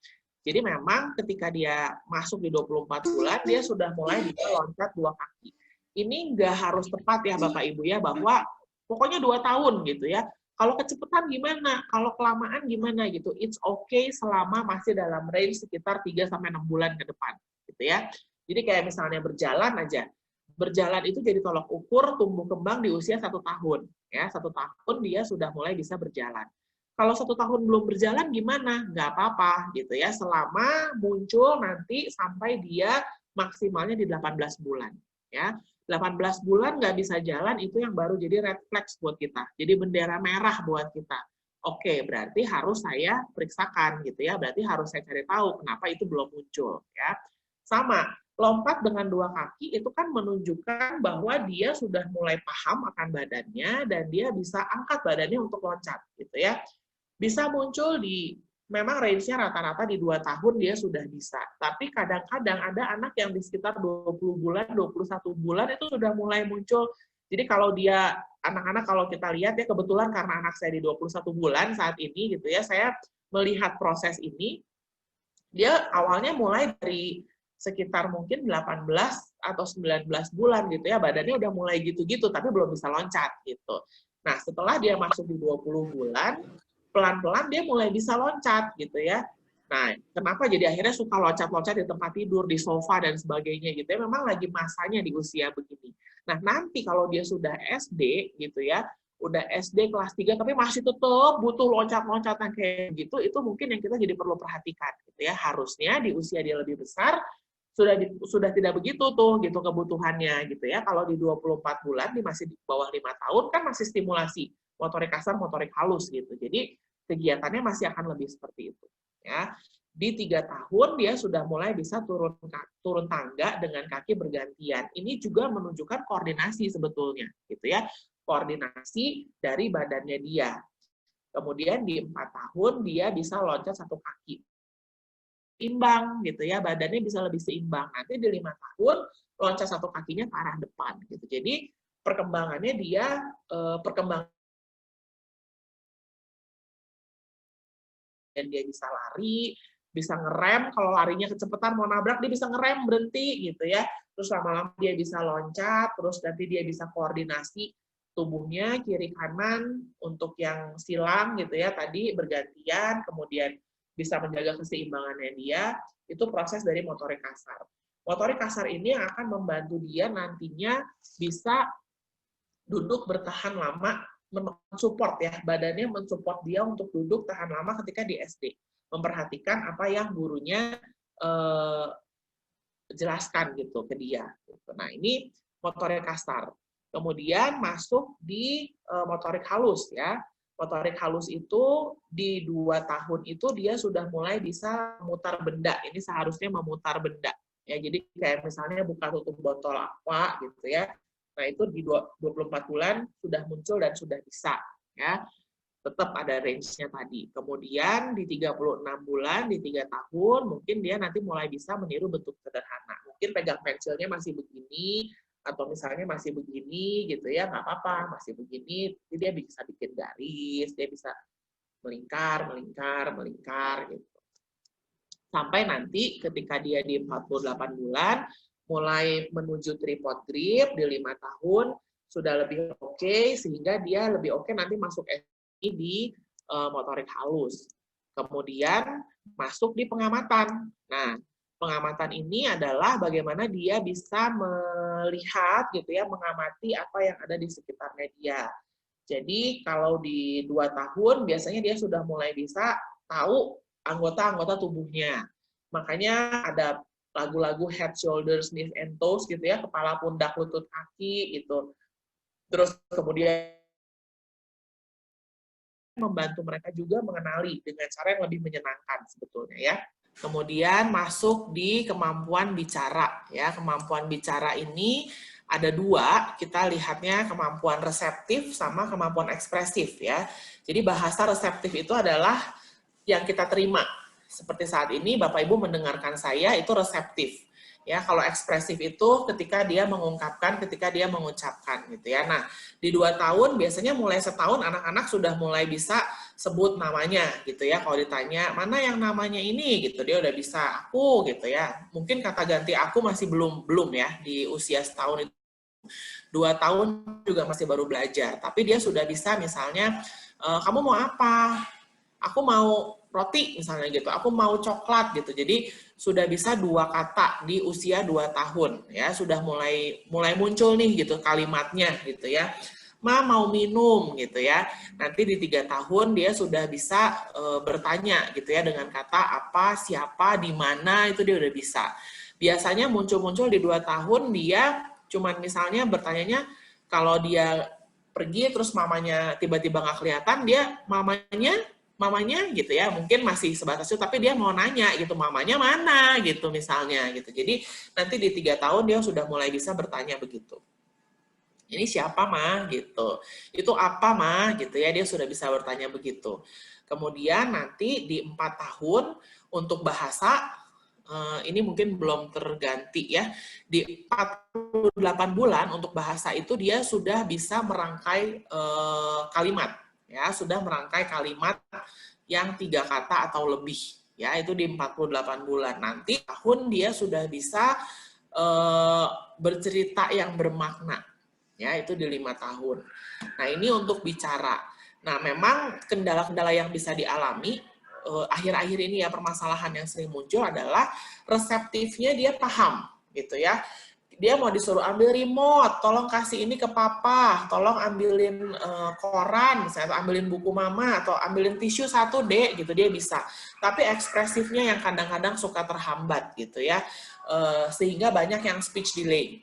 Jadi memang ketika dia masuk di 24 bulan dia sudah mulai bisa loncat 2 kaki. Ini nggak harus tepat ya Bapak Ibu ya, bahwa pokoknya 2 tahun gitu ya. Kalau kecepatan gimana? Kalau kelamaan gimana gitu? It's okay selama masih dalam range sekitar 3 sampai 6 bulan ke depan gitu ya. Jadi kayak misalnya berjalan aja. Berjalan itu jadi tolok ukur tumbuh kembang di usia 1 tahun. Ya, 1 tahun dia sudah mulai bisa berjalan. Kalau 1 tahun belum berjalan gimana? Nggak apa-apa gitu ya, selama muncul nanti sampai dia maksimalnya di 18 bulan. Ya, 18 bulan nggak bisa jalan, itu yang baru jadi red flags buat kita. Jadi bendera merah buat kita. Oke, berarti harus saya periksakan gitu ya, berarti harus saya cari tahu kenapa itu belum muncul. Ya, sama. Lompat dengan 2 kaki itu kan menunjukkan bahwa dia sudah mulai paham akan badannya dan dia bisa angkat badannya untuk loncat gitu ya. Bisa muncul di memang range-nya rata-rata di 2 tahun dia sudah bisa. Tapi kadang-kadang ada anak yang di sekitar 20 bulan, 21 bulan itu sudah mulai muncul. Jadi kalau dia anak-anak kalau kita lihat ya, kebetulan karena anak saya di 21 bulan saat ini gitu ya, saya melihat proses ini, dia awalnya mulai dari sekitar mungkin 18 atau 19 bulan gitu ya, badannya udah mulai gitu-gitu, tapi belum bisa loncat gitu. Nah, setelah dia masuk di 20 bulan, pelan-pelan dia mulai bisa loncat gitu ya. Nah, kenapa jadi akhirnya suka loncat-loncat di tempat tidur, di sofa, dan sebagainya gitu ya, memang lagi masanya di usia begini. Nah, nanti kalau dia sudah SD gitu ya, udah SD kelas 3 tapi masih tetap butuh loncat-loncatan kayak gitu, itu mungkin yang kita jadi perlu perhatikan gitu ya. Harusnya di usia dia lebih besar sudah tidak begitu tuh gitu kebutuhannya gitu ya. Kalau di 24 bulan, di masih di bawah 5 tahun kan masih stimulasi motorik kasar, motorik halus gitu. Jadi kegiatannya masih akan lebih seperti itu ya. Di 3 tahun dia sudah mulai bisa turun tangga dengan kaki bergantian. Ini juga menunjukkan koordinasi sebetulnya gitu ya. Koordinasi dari badannya dia. Kemudian di 4 tahun dia bisa loncat 1 kaki. Imbang gitu ya, badannya bisa lebih seimbang. Nanti di 5 tahun loncat 1 kakinya ke arah depan gitu. Jadi perkembangannya dia perkembangan dan dia bisa lari, bisa ngerem, kalau larinya kecepatan mau nabrak dia bisa ngerem berhenti gitu ya. Terus lama-lama dia bisa loncat, terus nanti dia bisa koordinasi tubuhnya kiri kanan untuk yang silang gitu ya, tadi bergantian, kemudian bisa menjaga keseimbangannya dia, itu proses dari motorik kasar. Motorik kasar ini yang akan membantu dia nantinya bisa duduk bertahan lama, mensupport ya, badannya mensupport dia untuk duduk tahan lama ketika di SD. Memperhatikan apa yang gurunya jelaskan gitu ke dia. Nah, ini motorik kasar. Kemudian masuk di motorik halus ya. Motorik halus itu di 2 tahun itu dia sudah mulai bisa memutar benda. Ini seharusnya memutar benda. Ya, jadi kayak misalnya buka tutup botol apa gitu ya. Nah, itu di 24 bulan sudah muncul dan sudah bisa ya. Tetap ada range-nya tadi. Kemudian di 36 bulan, di 3 tahun, mungkin dia nanti mulai bisa meniru bentuk sederhana. Mungkin pegang pensilnya masih begini, atau misalnya masih begini gitu ya, nggak apa-apa, masih begini, jadi dia bisa bikin garis, dia bisa melingkar, melingkar, melingkar gitu. Sampai nanti ketika dia di 48 bulan, mulai menuju tripod grip di 5 tahun, sudah lebih oke, sehingga dia lebih oke nanti masuk SI di motorik halus. Kemudian masuk di pengamatan. Nah, pengamatan ini adalah bagaimana dia bisa melihat gitu ya, mengamati apa yang ada di sekitarnya dia. Jadi kalau di 2 tahun biasanya dia sudah mulai bisa tahu anggota-anggota tubuhnya. Makanya ada lagu-lagu head, shoulders, knees, and toes gitu ya, kepala, pundak, lutut, kaki gitu. Terus kemudian membantu mereka juga mengenali dengan cara yang lebih menyenangkan sebetulnya ya. Kemudian masuk di kemampuan bicara ya. Kemampuan bicara ini ada 2, kita lihatnya kemampuan reseptif sama kemampuan ekspresif ya. Jadi bahasa reseptif itu adalah yang kita terima. Seperti saat ini Bapak Ibu mendengarkan saya itu reseptif. Ya, kalau ekspresif itu ketika dia mengungkapkan, ketika dia mengucapkan gitu ya. Nah, di 2 tahun biasanya mulai setahun anak-anak sudah mulai bisa sebut namanya gitu ya. Kalau ditanya, "Mana yang namanya ini?" gitu, dia udah bisa, "Aku," gitu ya. Mungkin kata ganti "aku" masih belum ya di usia setahun itu. 2 tahun juga masih baru belajar, tapi dia sudah bisa misalnya, "Kamu mau apa?" "Aku mau roti," misalnya gitu, "aku mau coklat," gitu. Jadi sudah bisa 2 kata di usia 2 tahun ya, sudah mulai muncul nih gitu kalimatnya gitu ya. "Ma mau minum," gitu ya. Nanti di 3 tahun dia sudah bisa bertanya gitu ya dengan kata apa, siapa, di mana, itu dia udah bisa. Biasanya muncul-muncul di 2 tahun dia cuman misalnya bertanyanya kalau dia pergi terus mamanya tiba-tiba nggak kelihatan, dia mamanya gitu ya, mungkin masih sebatas itu, tapi dia mau nanya gitu, mamanya mana gitu misalnya gitu. Jadi nanti di 3 tahun dia sudah mulai bisa bertanya begitu. Ini siapa mah gitu, itu apa mah gitu ya, dia sudah bisa bertanya begitu. Kemudian nanti di 4 tahun untuk bahasa, ini mungkin belum terganti ya, di 48 bulan untuk bahasa itu dia sudah bisa merangkai kalimat. Ya, sudah merangkai kalimat yang 3 kata atau lebih. Ya, itu di 48 bulan. Nanti tahun dia sudah bisa bercerita yang bermakna. Ya, itu di 5 tahun. Nah, ini untuk bicara. Nah, memang kendala-kendala yang bisa dialami akhir-akhir ini ya, permasalahan yang sering muncul adalah reseptifnya dia paham gitu ya. Dia mau disuruh ambil remote, tolong kasih ini ke papa, tolong ambilin koran, misalnya ambilin buku mama, atau ambilin tisu 1 dek, gitu, dia bisa. Tapi ekspresifnya yang kadang-kadang suka terhambat gitu ya, sehingga banyak yang speech delay,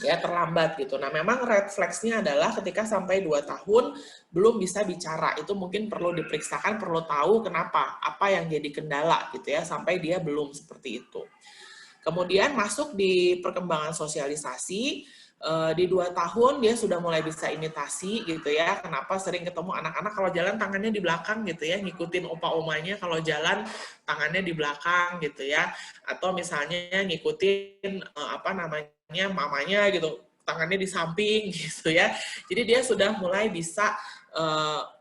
ya terlambat gitu. Nah memang red flags-nya adalah ketika sampai 2 tahun belum bisa bicara, itu mungkin perlu diperiksakan, perlu tahu kenapa, apa yang jadi kendala gitu ya, sampai dia belum seperti itu. Kemudian masuk di perkembangan sosialisasi, di 2 tahun dia sudah mulai bisa imitasi gitu ya. Kenapa sering ketemu anak-anak kalau jalan tangannya di belakang gitu ya, ngikutin opa-omanya kalau jalan tangannya di belakang gitu ya. Atau misalnya ngikutin mamanya gitu, tangannya di samping gitu ya. Jadi dia sudah mulai bisa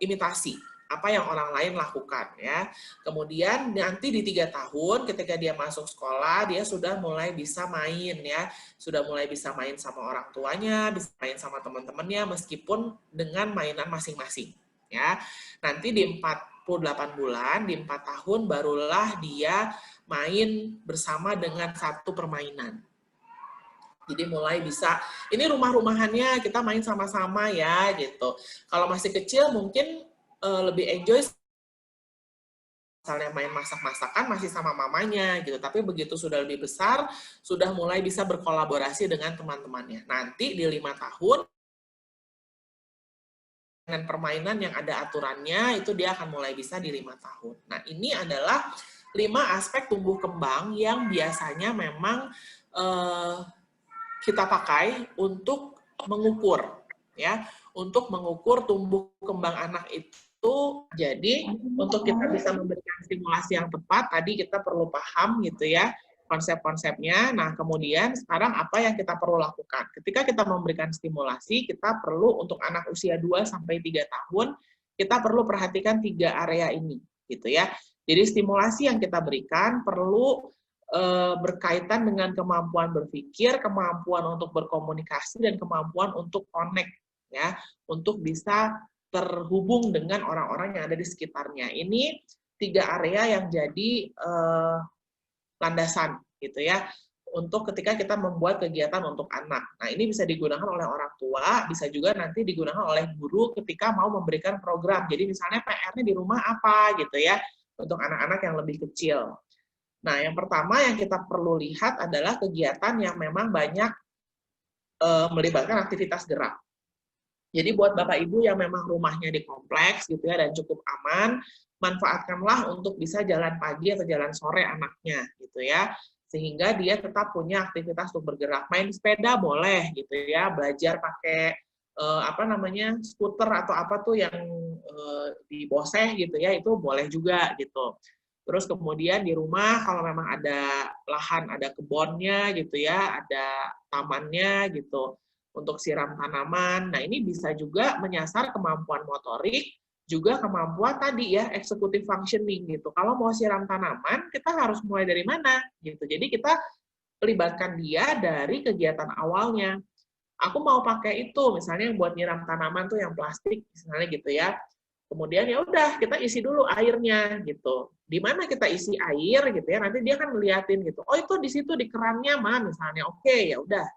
imitasi apa yang orang lain lakukan ya. Kemudian nanti di 3 tahun ketika dia masuk sekolah, dia sudah mulai bisa main ya. Sudah mulai bisa main sama orang tuanya, bisa main sama teman-temannya meskipun dengan mainan masing-masing ya. Nanti di 48 bulan, di 4 tahun barulah dia main bersama dengan 1 permainan. Jadi mulai bisa, ini rumah-rumahannya kita main sama-sama ya gitu. Kalau masih kecil mungkin lebih enjoy misalnya main masak-masakan masih sama mamanya gitu, tapi begitu sudah lebih besar sudah mulai bisa berkolaborasi dengan teman-temannya. Nanti di 5 tahun dengan permainan yang ada aturannya itu dia akan mulai bisa di 5 tahun. Nah ini adalah 5 aspek tumbuh kembang yang biasanya memang kita pakai untuk mengukur ya, untuk mengukur tumbuh kembang anak itu. Jadi untuk kita bisa memberikan stimulasi yang tepat, tadi kita perlu paham gitu ya konsep-konsepnya. Nah kemudian sekarang apa yang kita perlu lakukan? Ketika kita memberikan stimulasi, kita perlu untuk anak usia 2-3 tahun, kita perlu perhatikan 3 area ini, gitu ya. Jadi stimulasi yang kita berikan perlu berkaitan dengan kemampuan berpikir, kemampuan untuk berkomunikasi, dan kemampuan untuk connect, ya, untuk bisa terhubung dengan orang-orang yang ada di sekitarnya. Ini 3 area yang jadi landasan, gitu ya, untuk ketika kita membuat kegiatan untuk anak. Nah, ini bisa digunakan oleh orang tua, bisa juga nanti digunakan oleh guru ketika mau memberikan program. Jadi misalnya PR-nya di rumah apa, gitu ya, untuk anak-anak yang lebih kecil. Nah, yang pertama yang kita perlu lihat adalah kegiatan yang memang banyak melibatkan aktivitas gerak. Jadi buat Bapak Ibu yang memang rumahnya di kompleks gitu ya dan cukup aman, manfaatkanlah untuk bisa jalan pagi atau jalan sore anaknya gitu ya. Sehingga dia tetap punya aktivitas untuk bergerak. Main sepeda boleh gitu ya, belajar pakai skuter atau apa tuh yang di boseh gitu ya, itu boleh juga gitu. Terus kemudian di rumah kalau memang ada lahan, ada kebunnya gitu ya, ada tamannya gitu untuk siram tanaman. Nah, ini bisa juga menyasar kemampuan motorik, juga kemampuan tadi ya, executive functioning gitu. Kalau mau siram tanaman, kita harus mulai dari mana gitu. Jadi kita libatkan dia dari kegiatan awalnya. Aku mau pakai itu, misalnya buat nyiram tanaman tuh yang plastik, misalnya gitu ya. Kemudian ya udah kita isi dulu airnya gitu. Di mana kita isi air gitu ya, nanti dia kan ngeliatin gitu. Oh itu di situ di kerannya mah misalnya. Oke, ya udah.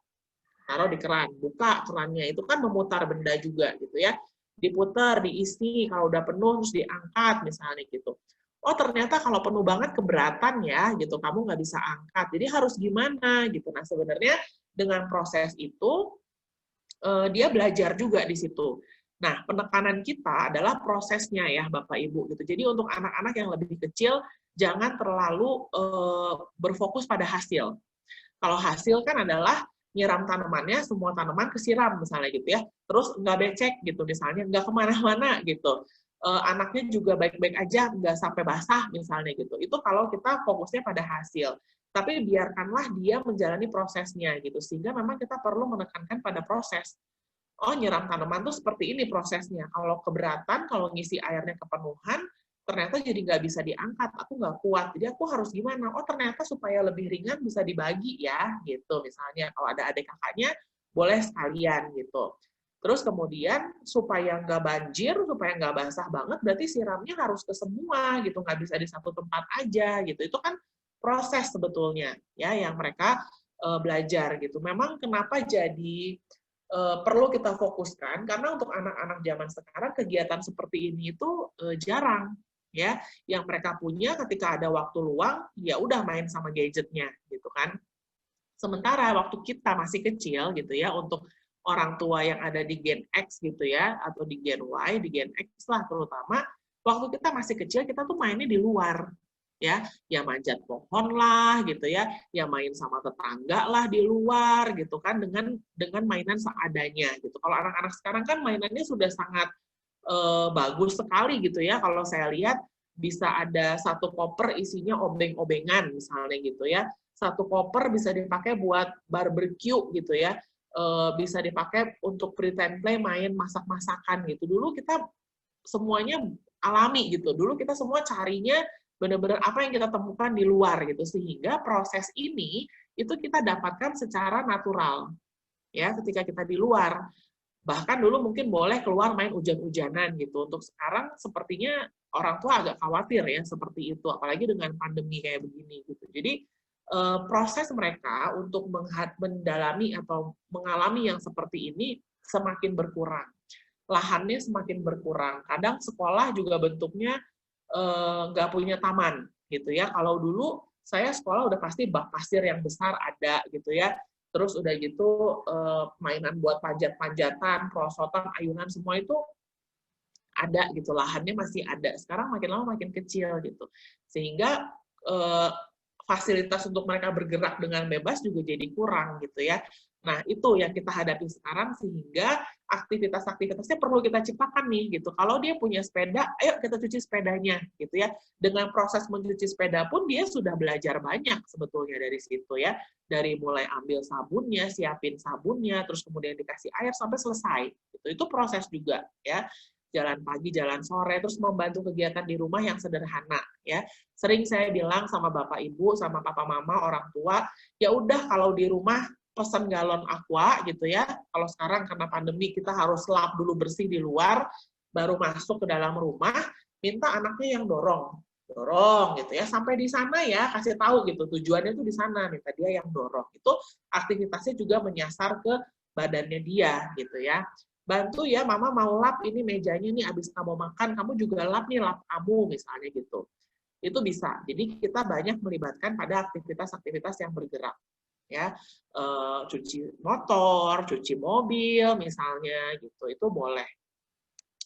Taruh di keran, buka kerannya. Itu kan memutar benda juga gitu ya. Diputar, diisi, kalau udah penuh terus diangkat misalnya gitu. Oh ternyata kalau penuh banget keberatan ya gitu, kamu nggak bisa angkat. Jadi harus gimana gitu. Nah sebenarnya dengan proses itu dia belajar juga di situ. Nah, penekanan kita adalah prosesnya ya, Bapak Ibu gitu. Jadi untuk anak-anak yang lebih kecil jangan terlalu berfokus pada hasil. Kalau hasil kan adalah nyiram tanamannya, semua tanaman kesiram misalnya gitu ya. Terus nggak becek gitu misalnya, nggak kemana-mana gitu. Anaknya juga baik-baik aja, nggak sampai basah misalnya gitu. Itu kalau kita fokusnya pada hasil. Tapi biarkanlah dia menjalani prosesnya gitu. Sehingga memang kita perlu menekankan pada proses. Oh, nyiram tanaman tuh seperti ini prosesnya. Kalau keberatan, kalau ngisi airnya kepenuhan, ternyata jadi nggak bisa diangkat, aku nggak kuat. Jadi aku harus gimana? Oh, ternyata supaya lebih ringan bisa dibagi ya, gitu. Misalnya kalau ada adik kakaknya, boleh sekalian gitu. Terus kemudian supaya nggak banjir, supaya nggak basah banget, berarti siramnya harus ke semua gitu, nggak bisa di satu tempat aja gitu. Itu kan proses sebetulnya ya yang mereka belajar gitu. Memang kenapa jadi perlu kita fokuskan karena untuk anak-anak zaman sekarang kegiatan seperti ini itu jarang ya. Yang mereka punya ketika ada waktu luang ya udah main sama gadgetnya gitu kan. Sementara waktu kita masih kecil gitu ya, untuk orang tua yang ada di Gen X gitu ya atau di Gen Y, di Gen X lah terutama, waktu kita masih kecil kita tuh mainnya di luar ya manjat pohon lah gitu ya main sama tetangga lah di luar gitu kan dengan mainan seadanya gitu. Kalau anak-anak sekarang kan mainannya sudah sangat bagus sekali gitu ya. Kalau saya lihat bisa ada satu koper isinya obeng-obengan misalnya gitu ya. Satu koper bisa dipakai buat barbecue gitu ya. Bisa dipakai untuk pretend play main masak-masakan gitu. Dulu kita semuanya alami gitu. Dulu kita semua carinya benar-benar apa yang kita temukan di luar gitu, sehingga proses ini itu kita dapatkan secara natural ya ketika kita di luar. Bahkan dulu mungkin boleh keluar main hujan-hujanan gitu. Untuk sekarang sepertinya orang tua agak khawatir ya seperti itu, apalagi dengan pandemi kayak begini gitu. Jadi proses mereka untuk mendalami atau mengalami yang seperti ini semakin berkurang. Lahannya semakin berkurang. Kadang sekolah juga bentuknya nggak punya taman gitu ya. Kalau dulu saya sekolah udah pasti bak pasir yang besar ada gitu ya. Terus udah gitu mainan buat panjat-panjatan, perosotan, ayunan semua itu ada gitu, lahannya masih ada. Sekarang makin lama makin kecil gitu. Sehingga fasilitas untuk mereka bergerak dengan bebas juga jadi kurang gitu ya. Nah, itu yang kita hadapi sekarang sehingga aktivitas-aktivitasnya perlu kita ciptakan nih gitu. Kalau dia punya sepeda, ayo kita cuci sepedanya gitu ya. Dengan proses mencuci sepeda pun dia sudah belajar banyak sebetulnya dari situ ya. Dari mulai ambil sabunnya, siapin sabunnya, terus kemudian dikasih air sampai selesai. Gitu. Itu proses juga ya. jalan pagi, jalan sore, terus membantu kegiatan di rumah yang sederhana ya. Sering saya bilang sama Bapak Ibu, sama Papa Mama, orang tua, ya udah kalau di rumah pesan galon aqua gitu ya. Kalau sekarang karena pandemi kita harus lap dulu bersih di luar, baru masuk ke dalam rumah, minta anaknya yang dorong gitu ya, sampai di sana ya, kasih tahu gitu, tujuannya tuh di sana, minta dia yang dorong. Itu aktivitasnya juga menyasar ke badannya dia gitu ya. Bantu ya, mama mau lap ini mejanya nih, abis kamu makan, kamu juga lap nih, lap kamu misalnya gitu. Itu bisa. Jadi kita banyak melibatkan pada aktivitas-aktivitas yang bergerak ya, cuci motor, cuci mobil misalnya gitu, itu boleh.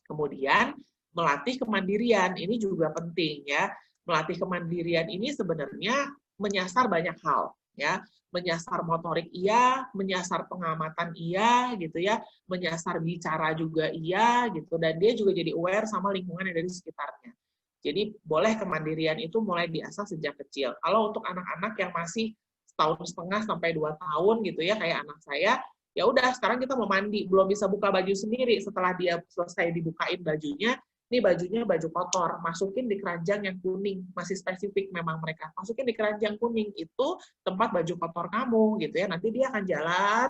Kemudian melatih kemandirian, ini juga penting ya. Melatih kemandirian ini sebenarnya menyasar banyak hal ya. Menyasar motorik iya, menyasar pengamatan iya gitu ya, menyasar bicara juga iya gitu, dan dia juga jadi aware sama lingkungan yang dari sekitarnya. Jadi boleh kemandirian itu mulai diasah sejak kecil. Kalau untuk anak-anak yang masih setahun setengah sampai 2 tahun gitu ya, kayak anak saya, ya udah sekarang kita mau mandi, belum bisa buka baju sendiri, setelah dia selesai dibukain bajunya, ini bajunya baju kotor, masukin di keranjang yang kuning, masih spesifik memang mereka, masukin di keranjang kuning, itu tempat baju kotor kamu gitu ya, nanti dia akan jalan,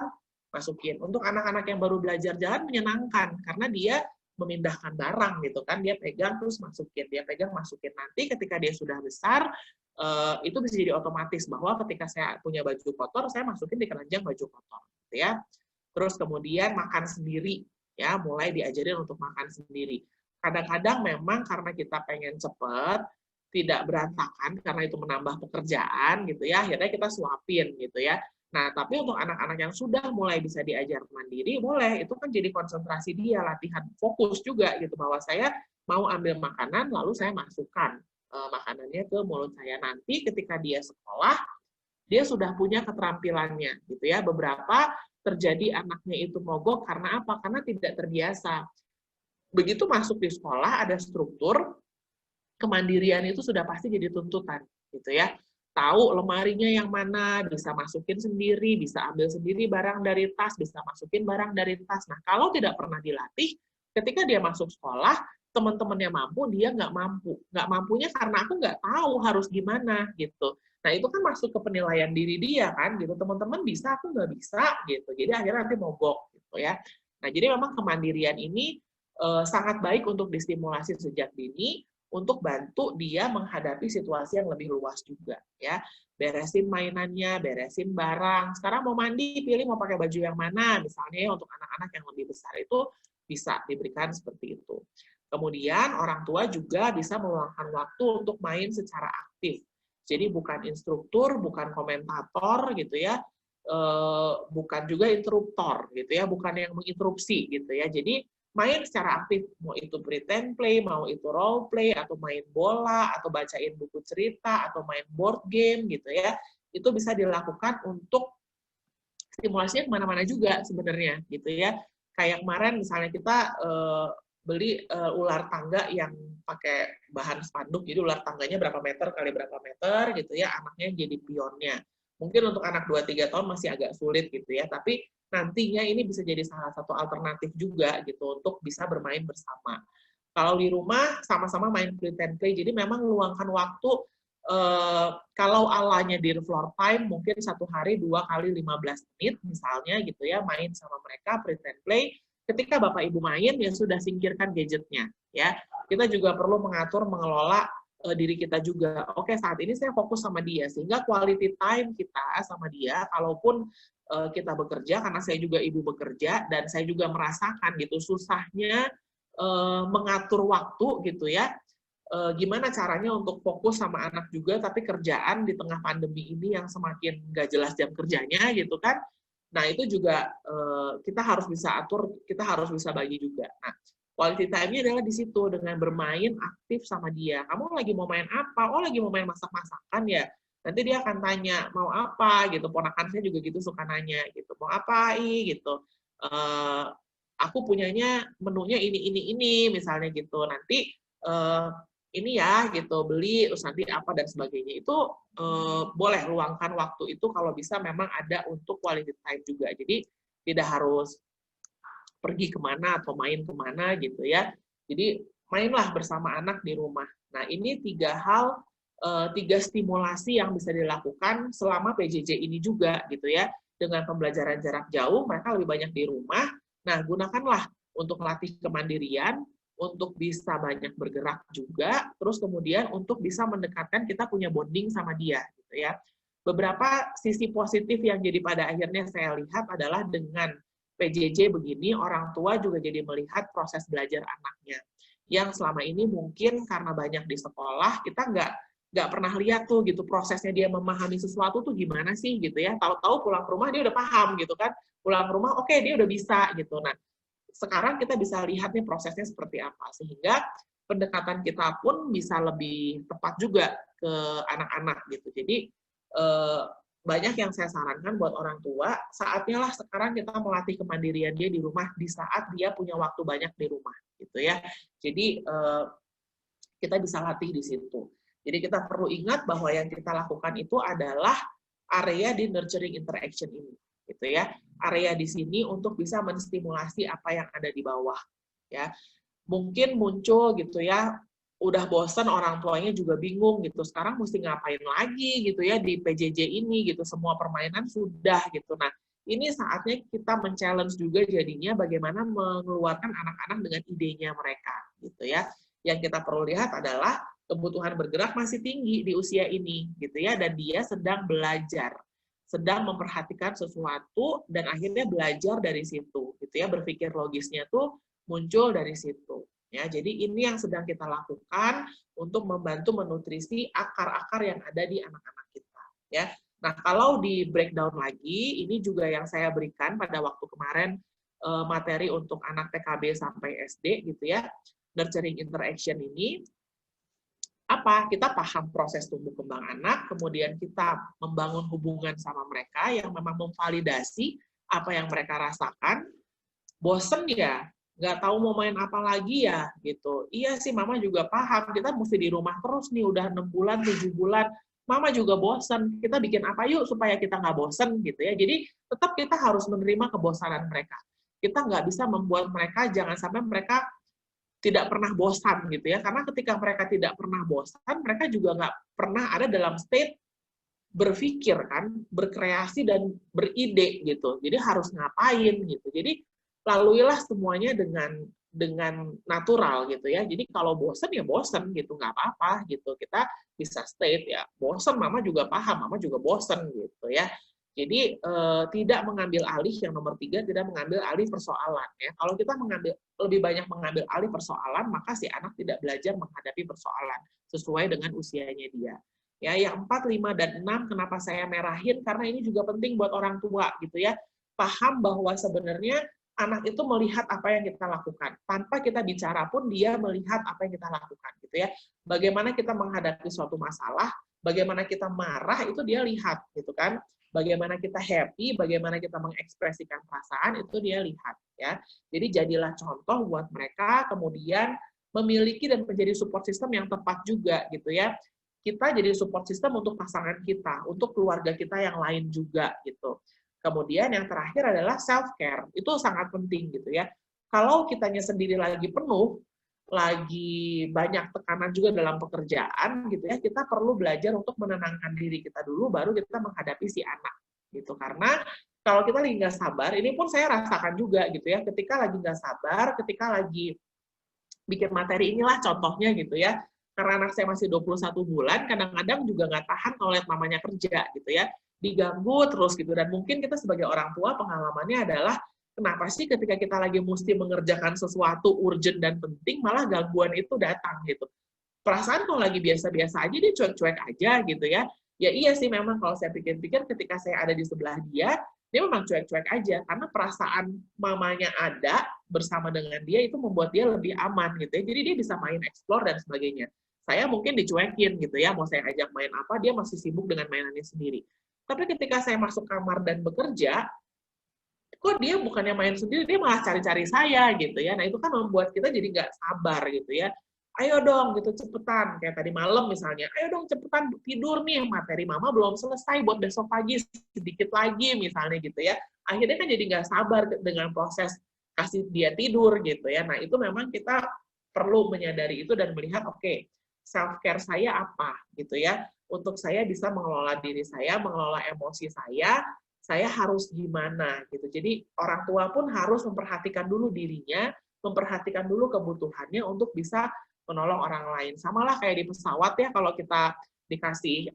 masukin. Untuk anak-anak yang baru belajar jalan menyenangkan, karena dia memindahkan barang gitu kan, dia pegang terus masukin, dia pegang masukin, nanti ketika dia sudah besar, itu bisa jadi otomatis bahwa ketika saya punya baju kotor, saya masukin di keranjang baju kotor gitu ya. Terus kemudian makan sendiri ya, mulai diajarin untuk makan sendiri. Kadang-kadang memang karena kita pengen cepet, tidak berantakan karena itu menambah pekerjaan gitu ya, akhirnya kita suapin gitu ya. Nah, tapi untuk anak-anak yang sudah mulai bisa diajar mandiri, boleh, itu kan jadi konsentrasi dia, latihan fokus juga gitu, bahwa saya mau ambil makanan, lalu saya masukkan makanannya ke mulut saya. Nanti ketika dia sekolah, dia sudah punya keterampilannya gitu ya. Beberapa terjadi anaknya itu mogok karena apa? Karena tidak terbiasa. Begitu masuk di sekolah ada struktur, kemandirian itu sudah pasti jadi tuntutan gitu ya. Tahu lemarinya yang mana, bisa masukin sendiri, bisa ambil sendiri barang dari tas, bisa masukin barang dari tas. Nah, kalau tidak pernah dilatih, ketika dia masuk sekolah, teman-temannya mampu, dia nggak mampu. Nggak mampunya karena aku nggak tahu harus gimana gitu. Nah, itu kan masuk ke penilaian diri dia kan gitu. Teman-teman bisa, aku nggak bisa gitu. Jadi akhirnya nanti mogok gitu ya. Nah, jadi memang kemandirian ini sangat baik untuk distimulasi sejak dini, untuk bantu dia menghadapi situasi yang lebih luas juga ya. Beresin mainannya, beresin barang. Sekarang mau mandi, pilih mau pakai baju yang mana, misalnya ya, untuk anak-anak yang lebih besar itu bisa diberikan seperti itu. Kemudian orang tua juga bisa meluangkan waktu untuk main secara aktif. Jadi bukan instruktur, bukan komentator gitu ya, bukan juga interruptor gitu ya, bukan yang menginterupsi gitu ya. Jadi main secara aktif, mau itu pretend play, mau itu role play, atau main bola, atau bacain buku cerita, atau main board game gitu ya, itu bisa dilakukan untuk stimulasinya kemana-mana juga sebenarnya gitu ya. Kayak kemarin misalnya kita beli ular tangga yang pakai bahan spanduk, jadi ular tangganya berapa meter kali berapa meter gitu ya, anaknya jadi pionnya. Mungkin untuk anak 2-3 tahun masih agak sulit gitu ya, tapi nantinya ini bisa jadi salah satu alternatif juga gitu untuk bisa bermain bersama. Kalau di rumah sama-sama main pretend play, jadi memang meluangkan waktu kalau alanya di floor time mungkin 1 hari 2 kali 15 menit misalnya gitu ya, main sama mereka pretend play. Ketika Bapak Ibu main ya sudah singkirkan gadgetnya ya. Kita juga perlu mengatur mengelola diri kita juga. Oke, saat ini saya fokus sama dia sehingga quality time kita sama dia, kalaupun kita bekerja, karena saya juga ibu bekerja dan saya juga merasakan gitu susahnya mengatur waktu gitu ya. Gimana caranya untuk fokus sama anak juga, tapi kerjaan di tengah pandemi ini yang semakin nggak jelas jam kerjanya gitu kan. Nah, itu juga kita harus bisa atur, kita harus bisa bagi juga. Nah, quality time-nya adalah di situ, dengan bermain aktif sama dia. Kamu lagi mau main apa? Oh, lagi mau main masak-masakan ya? Nanti dia akan tanya, mau apa? Gitu. Ponakan saya juga gitu suka nanya, gitu. Mau apa, gitu. Aku punyanya menunya ini, misalnya gitu. Nanti ini ya, gitu, beli, terus nanti apa, dan sebagainya. Itu boleh luangkan waktu itu kalau bisa memang ada untuk quality time juga. Jadi tidak harus pergi kemana atau main kemana gitu ya. Jadi mainlah bersama anak di rumah. Nah, ini 3 stimulasi yang bisa dilakukan selama PJJ ini juga gitu ya. Dengan pembelajaran jarak jauh, mereka lebih banyak di rumah. Nah, gunakanlah untuk melatih kemandirian, untuk bisa banyak bergerak juga, terus kemudian untuk bisa mendekatkan kita punya bonding sama dia gitu ya. Beberapa sisi positif yang jadi pada akhirnya saya lihat adalah dengan PJJ begini, orang tua juga jadi melihat proses belajar anaknya. Yang selama ini mungkin karena banyak di sekolah, kita nggak pernah lihat tuh gitu prosesnya dia memahami sesuatu tuh gimana sih gitu ya. Tahu-tahu pulang ke rumah dia udah paham gitu kan. Pulang ke rumah oke, dia udah bisa gitu. Nah, sekarang kita bisa lihat nih prosesnya seperti apa. Sehingga pendekatan kita pun bisa lebih tepat juga ke anak-anak gitu. Jadi banyak yang saya sarankan buat orang tua, saatnya lah sekarang kita melatih kemandirian dia di rumah di saat dia punya waktu banyak di rumah, gitu ya. Jadi kita bisa latih di situ. Jadi kita perlu ingat bahwa yang kita lakukan itu adalah area di nurturing interaction ini, gitu ya. Area di sini untuk bisa menstimulasi apa yang ada di bawah, ya. Mungkin muncul gitu ya, udah bosan orang tuanya juga bingung gitu, sekarang mesti ngapain lagi gitu ya di PJJ ini gitu, semua permainan sudah gitu. Nah, ini saatnya kita men-challenge juga jadinya bagaimana mengeluarkan anak-anak dengan idenya mereka gitu ya. Yang kita perlu lihat adalah kebutuhan bergerak masih tinggi di usia ini gitu ya, dan dia sedang belajar, sedang memperhatikan sesuatu dan akhirnya belajar dari situ gitu ya, berpikir logisnya tuh muncul dari situ. Ya, jadi ini yang sedang kita lakukan untuk membantu menutrisi akar-akar yang ada di anak-anak kita. Ya, nah kalau di breakdown lagi, ini juga yang saya berikan pada waktu kemarin materi untuk anak TKB sampai SD gitu ya, nurturing interaction ini. Apa? Kita paham proses tumbuh kembang anak, kemudian kita membangun hubungan sama mereka yang memang memvalidasi apa yang mereka rasakan. Bosen ya, nggak tahu mau main apa lagi ya, gitu. Iya sih, Mama juga paham, kita mesti di rumah terus nih, udah 6 bulan, 7 bulan, Mama juga bosen, kita bikin apa yuk supaya kita nggak bosen, gitu ya. Jadi, tetap kita harus menerima kebosanan mereka. Kita nggak bisa membuat mereka, jangan sampai mereka tidak pernah bosan, gitu ya. Karena ketika mereka tidak pernah bosan, mereka juga nggak pernah ada dalam state berpikir, kan, berkreasi dan beride, gitu. Jadi, harus ngapain, gitu. Jadi, laluilah semuanya dengan natural gitu ya. Jadi kalau bosen ya bosen gitu, nggak apa-apa gitu. Kita bisa state ya, bosen, Mama juga paham, Mama juga bosen gitu ya. Jadi tidak mengambil alih, yang nomor 3, tidak mengambil alih persoalan ya. Kalau kita lebih banyak mengambil alih persoalan, maka si anak tidak belajar menghadapi persoalan sesuai dengan usianya dia. Ya, yang 4, 5, dan 6 kenapa saya merahin? Karena ini juga penting buat orang tua gitu ya. Paham bahwa sebenarnya anak itu melihat apa yang kita lakukan. Tanpa kita bicara pun dia melihat apa yang kita lakukan gitu ya. Bagaimana kita menghadapi suatu masalah, bagaimana kita marah itu dia lihat gitu kan. Bagaimana kita happy, bagaimana kita mengekspresikan perasaan itu dia lihat ya. Jadi jadilah contoh buat mereka, kemudian memiliki dan menjadi support system yang tepat juga gitu ya. Kita jadi support system untuk pasangan kita, untuk keluarga kita yang lain juga gitu. Kemudian yang terakhir adalah self-care. Itu sangat penting gitu ya. Kalau kitanya sendiri lagi penuh, lagi banyak tekanan juga dalam pekerjaan gitu ya, kita perlu belajar untuk menenangkan diri kita dulu, baru kita menghadapi si anak gitu. Karena kalau kita lagi nggak sabar, ini pun saya rasakan juga gitu ya, ketika lagi nggak sabar, ketika lagi bikin materi inilah contohnya gitu ya, karena anak saya masih 21 bulan, kadang-kadang juga nggak tahan kalau lihat mamanya kerja gitu ya, diganggu terus gitu. Dan mungkin kita sebagai orang tua pengalamannya adalah kenapa sih ketika kita lagi mesti mengerjakan sesuatu urgent dan penting malah gangguan itu datang gitu. Perasaan kalau lagi biasa-biasa aja dia cuek-cuek aja gitu ya. Ya iya sih, memang kalau saya pikir-pikir ketika saya ada di sebelah dia memang cuek-cuek aja karena perasaan mamanya ada bersama dengan dia itu membuat dia lebih aman gitu ya. Jadi dia bisa main explore dan sebagainya. Saya mungkin dicuekin gitu ya, mau saya ajak main apa dia masih sibuk dengan mainannya sendiri. Tapi ketika saya masuk kamar dan bekerja, kok dia bukannya main sendiri, dia malah cari-cari saya gitu ya. Nah itu kan membuat kita jadi nggak sabar gitu ya. Ayo dong gitu cepetan, kayak tadi malam misalnya, ayo dong cepetan tidur nih, materi Mama belum selesai buat besok pagi, sedikit lagi misalnya gitu ya. Akhirnya kan jadi nggak sabar dengan proses kasih dia tidur gitu ya. Nah itu memang kita perlu menyadari itu dan melihat, oke, self-care saya apa, gitu ya. Untuk saya bisa mengelola diri saya, mengelola emosi saya harus gimana, gitu. Jadi orang tua pun harus memperhatikan dulu dirinya, memperhatikan dulu kebutuhannya untuk bisa menolong orang lain. Samalah kayak di pesawat ya, kalau kita dikasih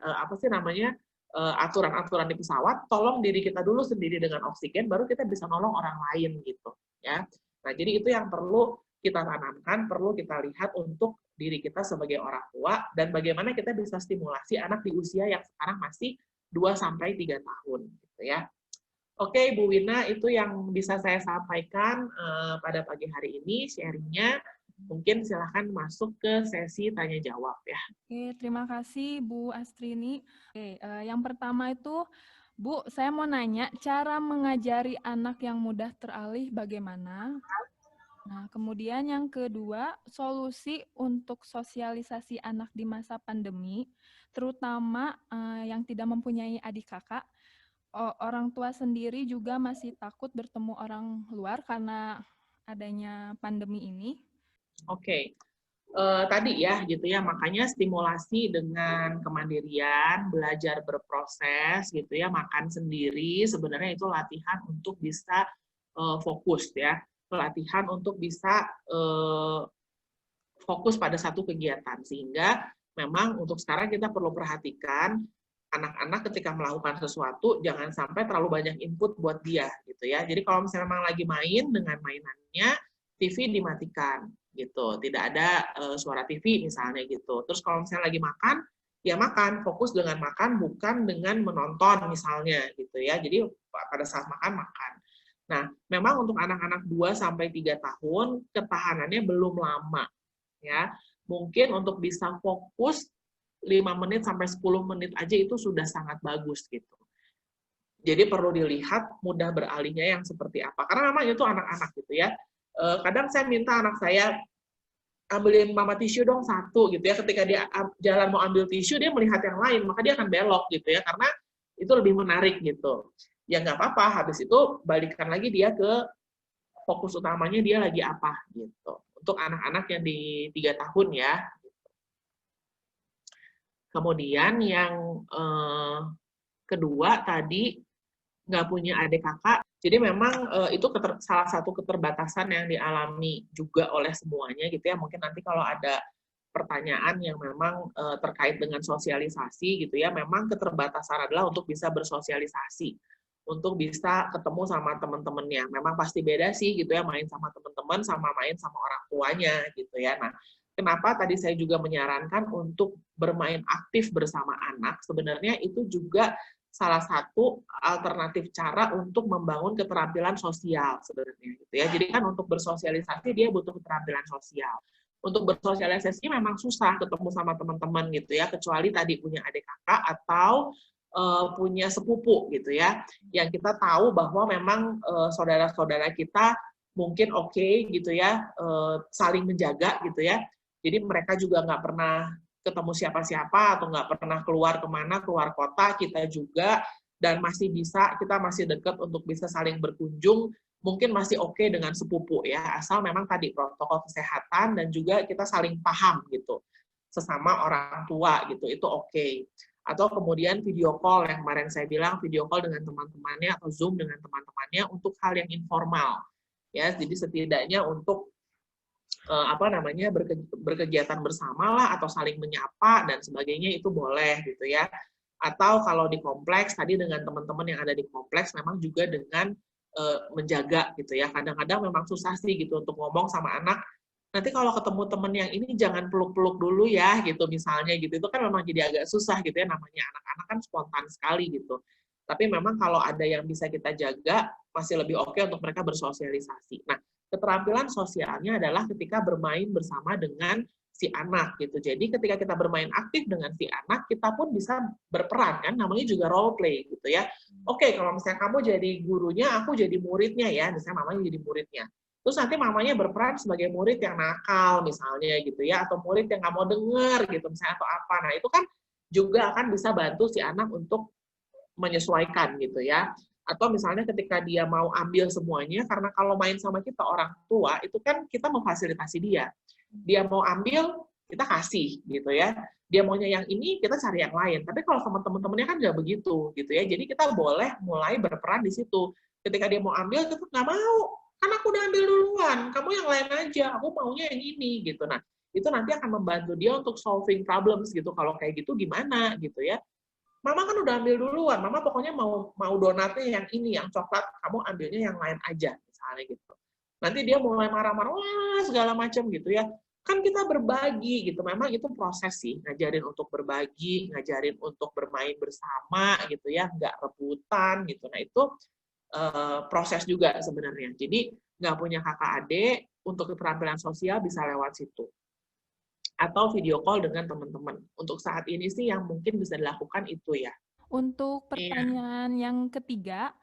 aturan-aturan di pesawat, tolong diri kita dulu sendiri dengan oksigen, baru kita bisa nolong orang lain gitu ya. Nah, jadi itu yang perlu kita tanamkan, perlu kita lihat untuk diri kita sebagai orang tua, dan bagaimana kita bisa stimulasi anak di usia yang sekarang masih 2-3 tahun gitu ya. Oke, Bu Wina, itu yang bisa saya sampaikan pada pagi hari ini, sharingnya. Mungkin silahkan masuk ke sesi tanya-jawab ya. Oke, terima kasih Bu Astrini. Oke, yang pertama itu, Bu, saya mau nanya, cara mengajari anak yang mudah teralih bagaimana? Nah, kemudian yang kedua, solusi untuk sosialisasi anak di masa pandemi, terutama yang tidak mempunyai adik kakak. Orang tua sendiri juga masih takut bertemu orang luar karena adanya pandemi ini. Oke. Tadi ya gitu ya, makanya stimulasi dengan kemandirian, belajar berproses gitu ya, makan sendiri, sebenarnya itu latihan untuk bisa fokus ya, latihan untuk bisa fokus pada satu kegiatan, sehingga memang untuk sekarang kita perlu perhatikan anak-anak ketika melakukan sesuatu jangan sampai terlalu banyak input buat dia gitu ya. Jadi kalau misalnya memang lagi main dengan mainannya, TV dimatikan gitu, tidak ada suara TV misalnya gitu. Terus kalau misalnya lagi makan, ya makan, fokus dengan makan bukan dengan menonton misalnya gitu ya. Jadi pada saat makan. Nah, memang untuk anak-anak 2-3 tahun ketahanannya belum lama ya. Mungkin untuk bisa fokus 5 menit sampai 10 menit aja itu sudah sangat bagus gitu. Jadi perlu dilihat mudah beralihnya yang seperti apa. Karena memang itu anak-anak gitu ya. Kadang saya minta anak saya ambilin mama tisu dong satu gitu ya. Ketika dia jalan mau ambil tisu, dia melihat yang lain, maka dia akan belok gitu ya. Karena itu lebih menarik gitu. Ya nggak apa-apa, habis itu balikan lagi dia ke fokus utamanya dia lagi apa gitu. Untuk anak-anak yang di 3 tahun ya. Kemudian yang kedua tadi nggak punya adik kakak, jadi memang itu salah satu keterbatasan yang dialami juga oleh semuanya gitu ya. Mungkin nanti kalau ada pertanyaan yang memang terkait dengan sosialisasi gitu ya, memang keterbatasan adalah untuk bisa bersosialisasi, untuk bisa ketemu sama teman-temannya. Memang pasti beda sih gitu ya, main sama teman-teman sama main sama orang tuanya gitu ya. Nah, kenapa tadi saya juga menyarankan untuk bermain aktif bersama anak, sebenarnya itu juga salah satu alternatif cara untuk membangun keterampilan sosial sebenarnya gitu ya. Jadi kan untuk bersosialisasi dia butuh keterampilan sosial. Untuk bersosialisasi memang susah ketemu sama teman-teman gitu ya, kecuali tadi punya adik kakak atau punya sepupu gitu ya, yang kita tahu bahwa memang saudara-saudara kita mungkin oke gitu ya, saling menjaga gitu ya. Jadi mereka juga nggak pernah ketemu siapa-siapa atau nggak pernah keluar kemana, keluar kota, kita juga, dan masih bisa, kita masih dekat untuk bisa saling berkunjung, mungkin masih oke dengan sepupu ya, asal memang tadi protokol kesehatan dan juga kita saling paham gitu, sesama orang tua gitu, itu oke. Atau kemudian video call yang kemarin saya bilang, video call dengan teman-temannya atau Zoom dengan teman-temannya untuk hal yang informal. Ya, jadi setidaknya untuk berkegiatan bersama lah atau saling menyapa dan sebagainya itu boleh gitu ya. Atau kalau di kompleks tadi dengan teman-teman yang ada di kompleks memang juga dengan menjaga gitu ya. Kadang-kadang memang susah sih gitu untuk ngomong sama anak, nanti kalau ketemu temen yang ini jangan peluk-peluk dulu ya gitu misalnya gitu. Itu kan memang jadi agak susah gitu ya, namanya anak-anak kan spontan sekali gitu. Tapi memang kalau ada yang bisa kita jaga masih lebih oke untuk mereka bersosialisasi. Nah, keterampilan sosialnya adalah ketika bermain bersama dengan si anak gitu. Jadi ketika kita bermain aktif dengan si anak, kita pun bisa berperan kan, namanya juga role play gitu ya. Oke, kalau misalnya kamu jadi gurunya, aku jadi muridnya ya, misalnya mamanya jadi muridnya. Terus nanti mamanya berperan sebagai murid yang nakal misalnya gitu ya, atau murid yang nggak mau denger gitu misalnya atau apa. Nah itu kan juga akan bisa bantu si anak untuk menyesuaikan gitu ya. Atau misalnya ketika dia mau ambil semuanya, karena kalau main sama kita orang tua, itu kan kita memfasilitasi dia. Dia mau ambil, kita kasih gitu ya. Dia maunya yang ini, kita cari yang lain. Tapi kalau sama teman-temannya kan nggak begitu gitu ya. Jadi kita boleh mulai berperan di situ. Ketika dia mau ambil, kita nggak mau. Kan aku udah ambil duluan, kamu yang lain aja. Aku maunya yang ini gitu. Nah, itu nanti akan membantu dia untuk solving problems gitu. Kalau kayak gitu gimana gitu ya. Mama kan udah ambil duluan, mama pokoknya mau donatnya yang ini, yang coklat, kamu ambilnya yang lain aja, misalnya gitu. Nanti dia mulai marah-marah, wah segala macam gitu ya. Kan kita berbagi gitu, memang itu proses sih, ngajarin untuk berbagi, ngajarin untuk bermain bersama gitu ya, nggak rebutan gitu. Nah itu proses juga sebenarnya. Jadi nggak punya kakak adik, untuk keterampilan sosial bisa lewat situ. Atau video call dengan teman-teman. Untuk saat ini sih yang mungkin bisa dilakukan itu ya. Untuk pertanyaan yang ketiga,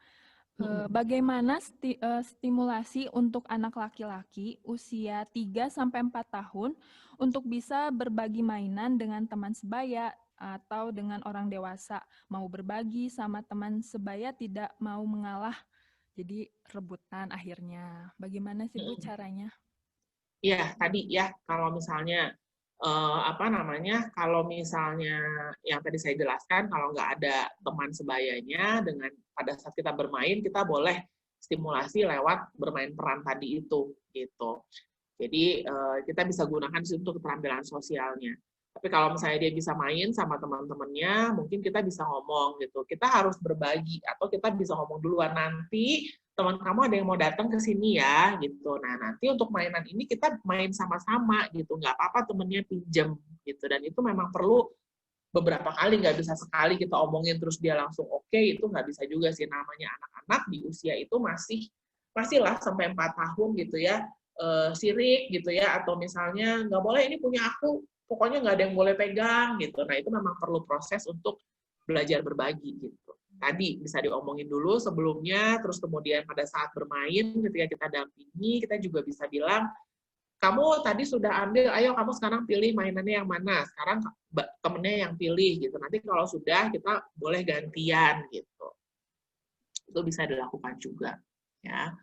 bagaimana stimulasi untuk anak laki-laki usia 3-4 tahun untuk bisa berbagi mainan dengan teman sebaya atau dengan orang dewasa? Mau berbagi sama teman sebaya, tidak mau mengalah, jadi rebutan akhirnya. Bagaimana sih Bu caranya? Iya, tadi ya, kalau misalnya kalau misalnya yang tadi saya jelaskan, kalau nggak ada teman sebayanya, dengan pada saat kita bermain, kita boleh stimulasi lewat bermain peran tadi itu, gitu. Jadi kita bisa gunakan untuk keterampilan sosialnya. Tapi kalau misalnya dia bisa main sama teman-temannya, mungkin kita bisa ngomong gitu. Kita harus berbagi, atau kita bisa ngomong duluan, nanti teman kamu ada yang mau datang ke sini ya, gitu. Nah, nanti untuk mainan ini kita main sama-sama gitu. Nggak apa-apa temennya pinjem gitu. Dan itu memang perlu beberapa kali, nggak bisa sekali kita omongin terus dia langsung oke, itu nggak bisa juga sih. Namanya anak-anak di usia itu masih lah sampai 4 tahun gitu ya, sirik gitu ya, atau misalnya nggak boleh ini punya aku, pokoknya nggak ada yang boleh pegang gitu. Nah itu memang perlu proses untuk belajar berbagi gitu. Tadi bisa diomongin dulu sebelumnya, terus kemudian pada saat bermain ketika kita dampingi, kita juga bisa bilang, kamu tadi sudah ambil, ayo kamu sekarang pilih mainannya yang mana, sekarang temennya yang pilih gitu. Nanti kalau sudah kita boleh gantian gitu. Itu bisa dilakukan juga ya.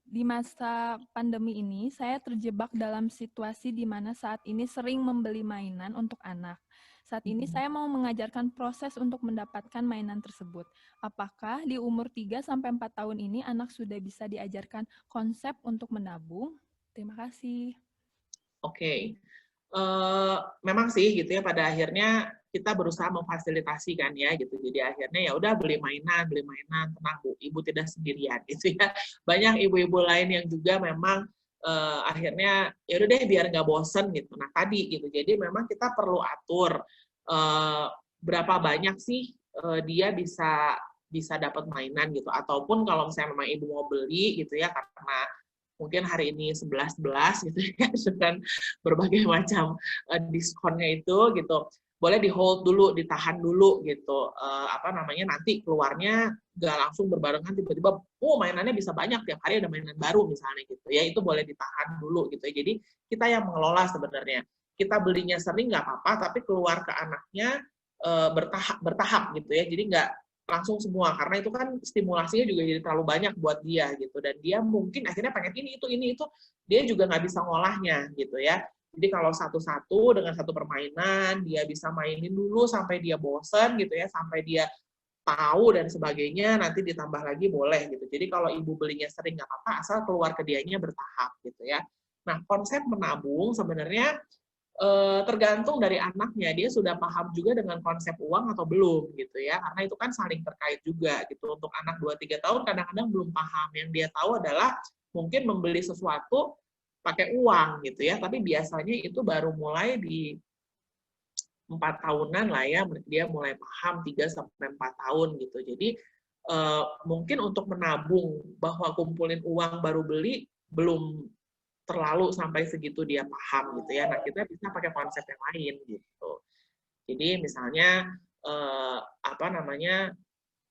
Di masa pandemi ini, saya terjebak dalam situasi di mana saat ini sering membeli mainan untuk anak. Saat ini saya mau mengajarkan proses untuk mendapatkan mainan tersebut. Apakah di umur 3-4 tahun ini anak sudah bisa diajarkan konsep untuk menabung? Terima kasih. Oke. Memang sih gitu ya, pada akhirnya kita berusaha memfasilitasi kan ya gitu. Jadi akhirnya ya udah beli mainan, tenang Bu, Ibu tidak sendirian gitu ya. Banyak ibu-ibu lain yang juga memang akhirnya ya udah deh biar nggak bosen gitu. Nah tadi gitu, jadi memang kita perlu atur berapa banyak sih dia bisa dapat mainan gitu. Ataupun kalau misalnya memang ibu mau beli gitu ya, karena mungkin hari ini 11-11 gitu ya, dengan berbagai macam diskonnya itu gitu, boleh di hold dulu, ditahan dulu gitu, nanti keluarnya nggak langsung berbarengan tiba-tiba, mainannya bisa banyak, tiap hari ada mainan baru misalnya gitu ya, itu boleh ditahan dulu gitu ya. Jadi kita yang mengelola sebenarnya, kita belinya sering nggak apa-apa, tapi keluar ke anaknya bertahap gitu ya, jadi nggak langsung semua, karena itu kan stimulasinya juga jadi terlalu banyak buat dia gitu, dan dia mungkin akhirnya pengen ini itu, dia juga nggak bisa ngolahnya gitu ya. Jadi kalau satu-satu dengan satu permainan dia bisa mainin dulu sampai dia bosen gitu ya, sampai dia tahu dan sebagainya, nanti ditambah lagi boleh gitu. Jadi kalau ibu belinya sering nggak apa-apa, asal keluar ke dianya bertahap gitu ya. Nah konsep menabung sebenarnya tergantung dari anaknya, dia sudah paham juga dengan konsep uang atau belum gitu ya, karena itu kan saling terkait juga gitu. Untuk anak 2-3 tahun kadang-kadang belum paham, yang dia tahu adalah mungkin membeli sesuatu pakai uang gitu ya, tapi biasanya itu baru mulai di 4 tahunan lah ya, dia mulai paham 3-4 tahun gitu. Jadi mungkin untuk menabung bahwa kumpulin uang baru beli belum terlalu sampai segitu dia paham gitu ya. Nah kita bisa pakai konsep yang lain gitu. Jadi misalnya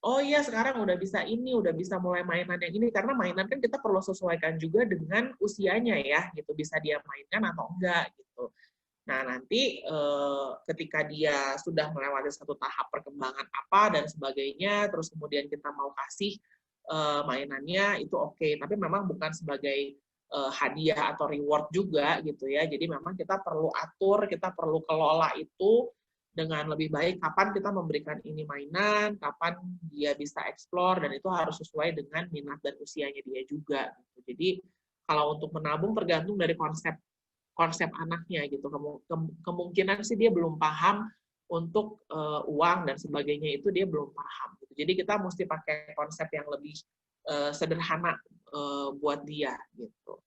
oh iya sekarang udah bisa ini, udah bisa mulai mainan yang ini, karena mainan kan kita perlu sesuaikan juga dengan usianya ya gitu, bisa dia mainkan atau enggak gitu. Nah nanti ketika dia sudah melewati satu tahap perkembangan apa dan sebagainya, terus kemudian kita mau kasih mainannya itu oke, tapi memang bukan sebagai hadiah atau reward juga gitu ya. Jadi memang kita perlu atur, kita perlu kelola itu dengan lebih baik, kapan kita memberikan ini mainan, kapan dia bisa explore, dan itu harus sesuai dengan minat dan usianya dia juga. Gitu. Jadi kalau untuk menabung tergantung dari konsep anaknya gitu. Kemungkinan sih dia belum paham untuk uang dan sebagainya, itu dia belum paham. Gitu. Jadi kita mesti pakai konsep yang lebih sederhana buat dia gitu.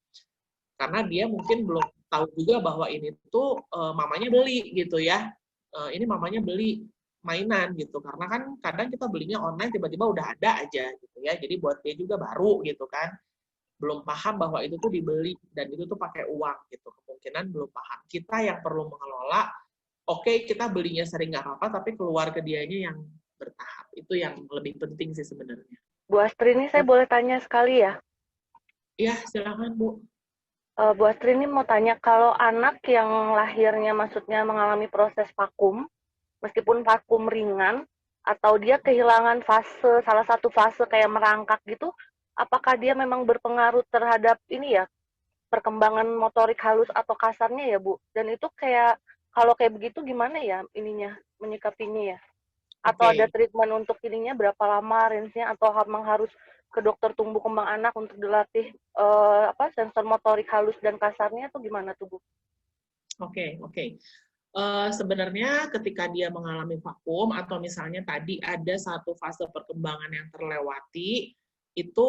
Karena dia mungkin belum tahu juga bahwa ini tuh mamanya beli gitu ya. Ini mamanya beli mainan gitu. Karena kan kadang kita belinya online tiba-tiba udah ada aja gitu ya. Jadi buat dia juga baru gitu kan. Belum paham bahwa itu tuh dibeli dan itu tuh pakai uang gitu. Kemungkinan belum paham. Kita yang perlu mengelola, oke, kita belinya sering nggak apa-apa, tapi keluar ke dianya yang bertahap. Itu yang lebih penting sih sebenarnya. Bu Astri, ini saya boleh tanya sekali ya? Iya, silakan Bu. Bu Astri ini mau tanya, kalau anak yang lahirnya maksudnya mengalami proses vakum, meskipun vakum ringan, atau dia kehilangan salah satu fase kayak merangkak gitu, apakah dia memang berpengaruh terhadap ini ya, perkembangan motorik halus atau kasarnya ya Bu? Dan itu kayak, kalau kayak begitu gimana ya ininya, menyikapinya ya? Atau ada treatment untuk ininya berapa lama range-nya, atau memang harus ke dokter tumbuh kembang anak untuk dilatih sensor motorik halus dan kasarnya, atau gimana tuh Bu? Oke. Sebenarnya ketika dia mengalami vakum atau misalnya tadi ada satu fase perkembangan yang terlewati, itu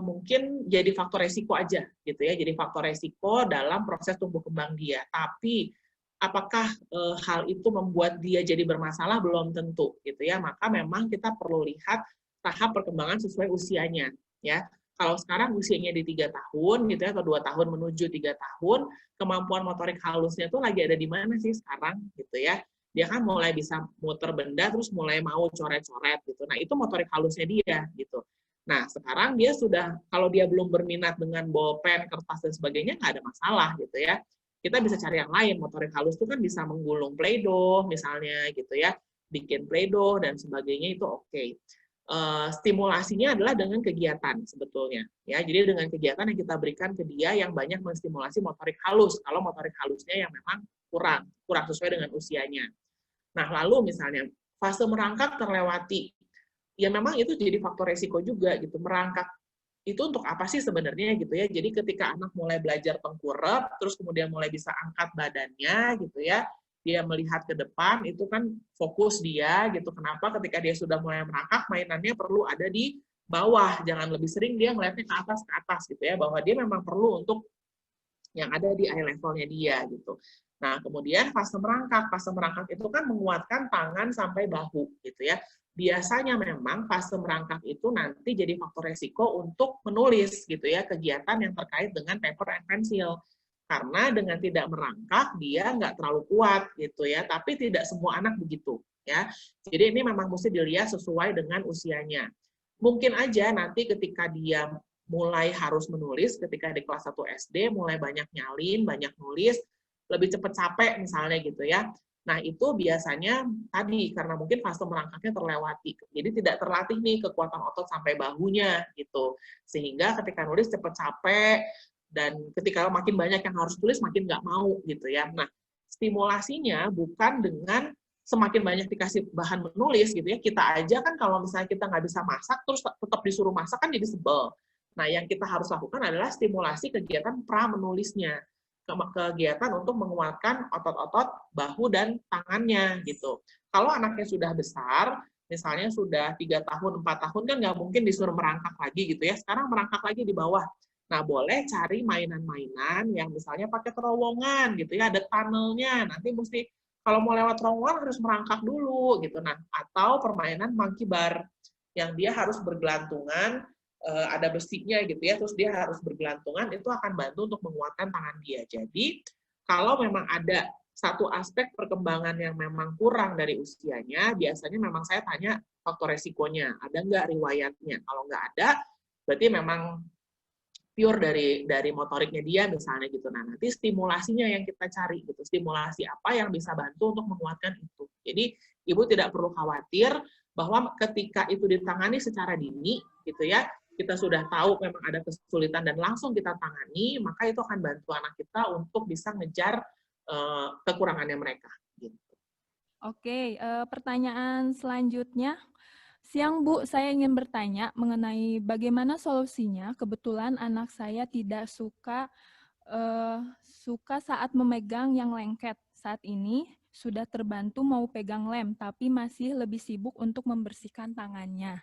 mungkin jadi faktor resiko aja gitu ya, jadi faktor resiko dalam proses tumbuh kembang dia. Tapi apakah hal itu membuat dia jadi bermasalah? Belum tentu gitu ya. Maka memang kita perlu lihat tahap perkembangan sesuai usianya ya. Kalau sekarang usianya di 3 tahun gitu ya, atau 2 tahun menuju 3 tahun, kemampuan motorik halusnya tuh lagi ada di mana sih sekarang gitu ya. Dia kan mulai bisa muter benda, terus mulai mau coret-coret gitu. Nah, itu motorik halusnya dia gitu. Nah, sekarang dia sudah, kalau dia belum berminat dengan bolpen, kertas, dan sebagainya, nggak ada masalah gitu ya. Kita bisa cari yang lain. Motorik halus itu kan bisa menggulung Play-Doh misalnya gitu ya, bikin Play-Doh dan sebagainya, itu oke. Stimulasinya adalah dengan kegiatan sebetulnya ya. Jadi dengan kegiatan yang kita berikan ke dia yang banyak menstimulasi motorik halus, kalau motorik halusnya yang memang kurang sesuai dengan usianya. Nah, lalu misalnya fase merangkak terlewati, ya memang itu jadi faktor resiko juga gitu. Merangkak itu untuk apa sih sebenarnya gitu ya. Jadi ketika anak mulai belajar tengkurap, terus kemudian mulai bisa angkat badannya gitu ya, dia melihat ke depan, itu kan fokus dia gitu. Kenapa ketika dia sudah mulai merangkak, mainannya perlu ada di bawah, jangan lebih sering dia ngeliatnya ke atas gitu ya, bahwa dia memang perlu untuk yang ada di eye levelnya dia gitu. Nah, kemudian fase merangkak itu kan menguatkan tangan sampai bahu gitu ya. Biasanya memang fase merangkak itu nanti jadi faktor resiko untuk menulis gitu ya, kegiatan yang terkait dengan paper and pencil. Karena dengan tidak merangkak, dia nggak terlalu kuat gitu ya, tapi tidak semua anak begitu ya. Jadi ini memang mesti dilihat sesuai dengan usianya. Mungkin aja nanti ketika dia mulai harus menulis, ketika di kelas 1 SD, mulai banyak nyalin, banyak nulis, lebih cepat capek misalnya gitu ya. Nah itu biasanya tadi, karena mungkin fase merangkaknya terlewati. Jadi tidak terlatih nih kekuatan otot sampai bahunya gitu. Sehingga ketika nulis cepat capek, dan ketika makin banyak yang harus tulis, makin nggak mau gitu ya. Nah, stimulasinya bukan dengan semakin banyak dikasih bahan menulis gitu ya. Kita aja kan kalau misalnya kita nggak bisa masak, terus tetap disuruh masak kan jadi sebel. Nah, yang kita harus lakukan adalah stimulasi kegiatan pra-menulisnya. Kegiatan untuk menguatkan otot-otot bahu dan tangannya gitu. Kalau anaknya sudah besar, misalnya sudah 3 tahun, 4 tahun, kan nggak mungkin disuruh merangkak lagi gitu ya. Sekarang merangkak lagi di bawah. Nah, boleh cari mainan-mainan yang misalnya pakai terowongan gitu ya, ada tunnelnya. Nanti mesti kalau mau lewat terowongan harus merangkak dulu gitu. Nah, atau permainan monkey bar yang dia harus bergelantungan, ada besinya gitu ya, terus dia harus bergelantungan, itu akan bantu untuk menguatkan tangan dia. Jadi, kalau memang ada satu aspek perkembangan yang memang kurang dari usianya, biasanya memang saya tanya faktor resikonya, ada nggak riwayatnya. Kalau nggak ada, berarti memang pure dari motoriknya dia misalnya gitu. Nah, nanti stimulasinya yang kita cari gitu. Stimulasi apa yang bisa bantu untuk menguatkan itu. Jadi, Ibu tidak perlu khawatir bahwa ketika itu ditangani secara dini gitu ya, kita sudah tahu memang ada kesulitan dan langsung kita tangani, maka itu akan bantu anak kita untuk bisa ngejar kekurangannya mereka. Gitu. Oke, pertanyaan selanjutnya. Siang Bu, saya ingin bertanya mengenai bagaimana solusinya. Kebetulan anak saya tidak suka saat memegang yang lengket. Saat ini sudah terbantu mau pegang lem, tapi masih lebih sibuk untuk membersihkan tangannya.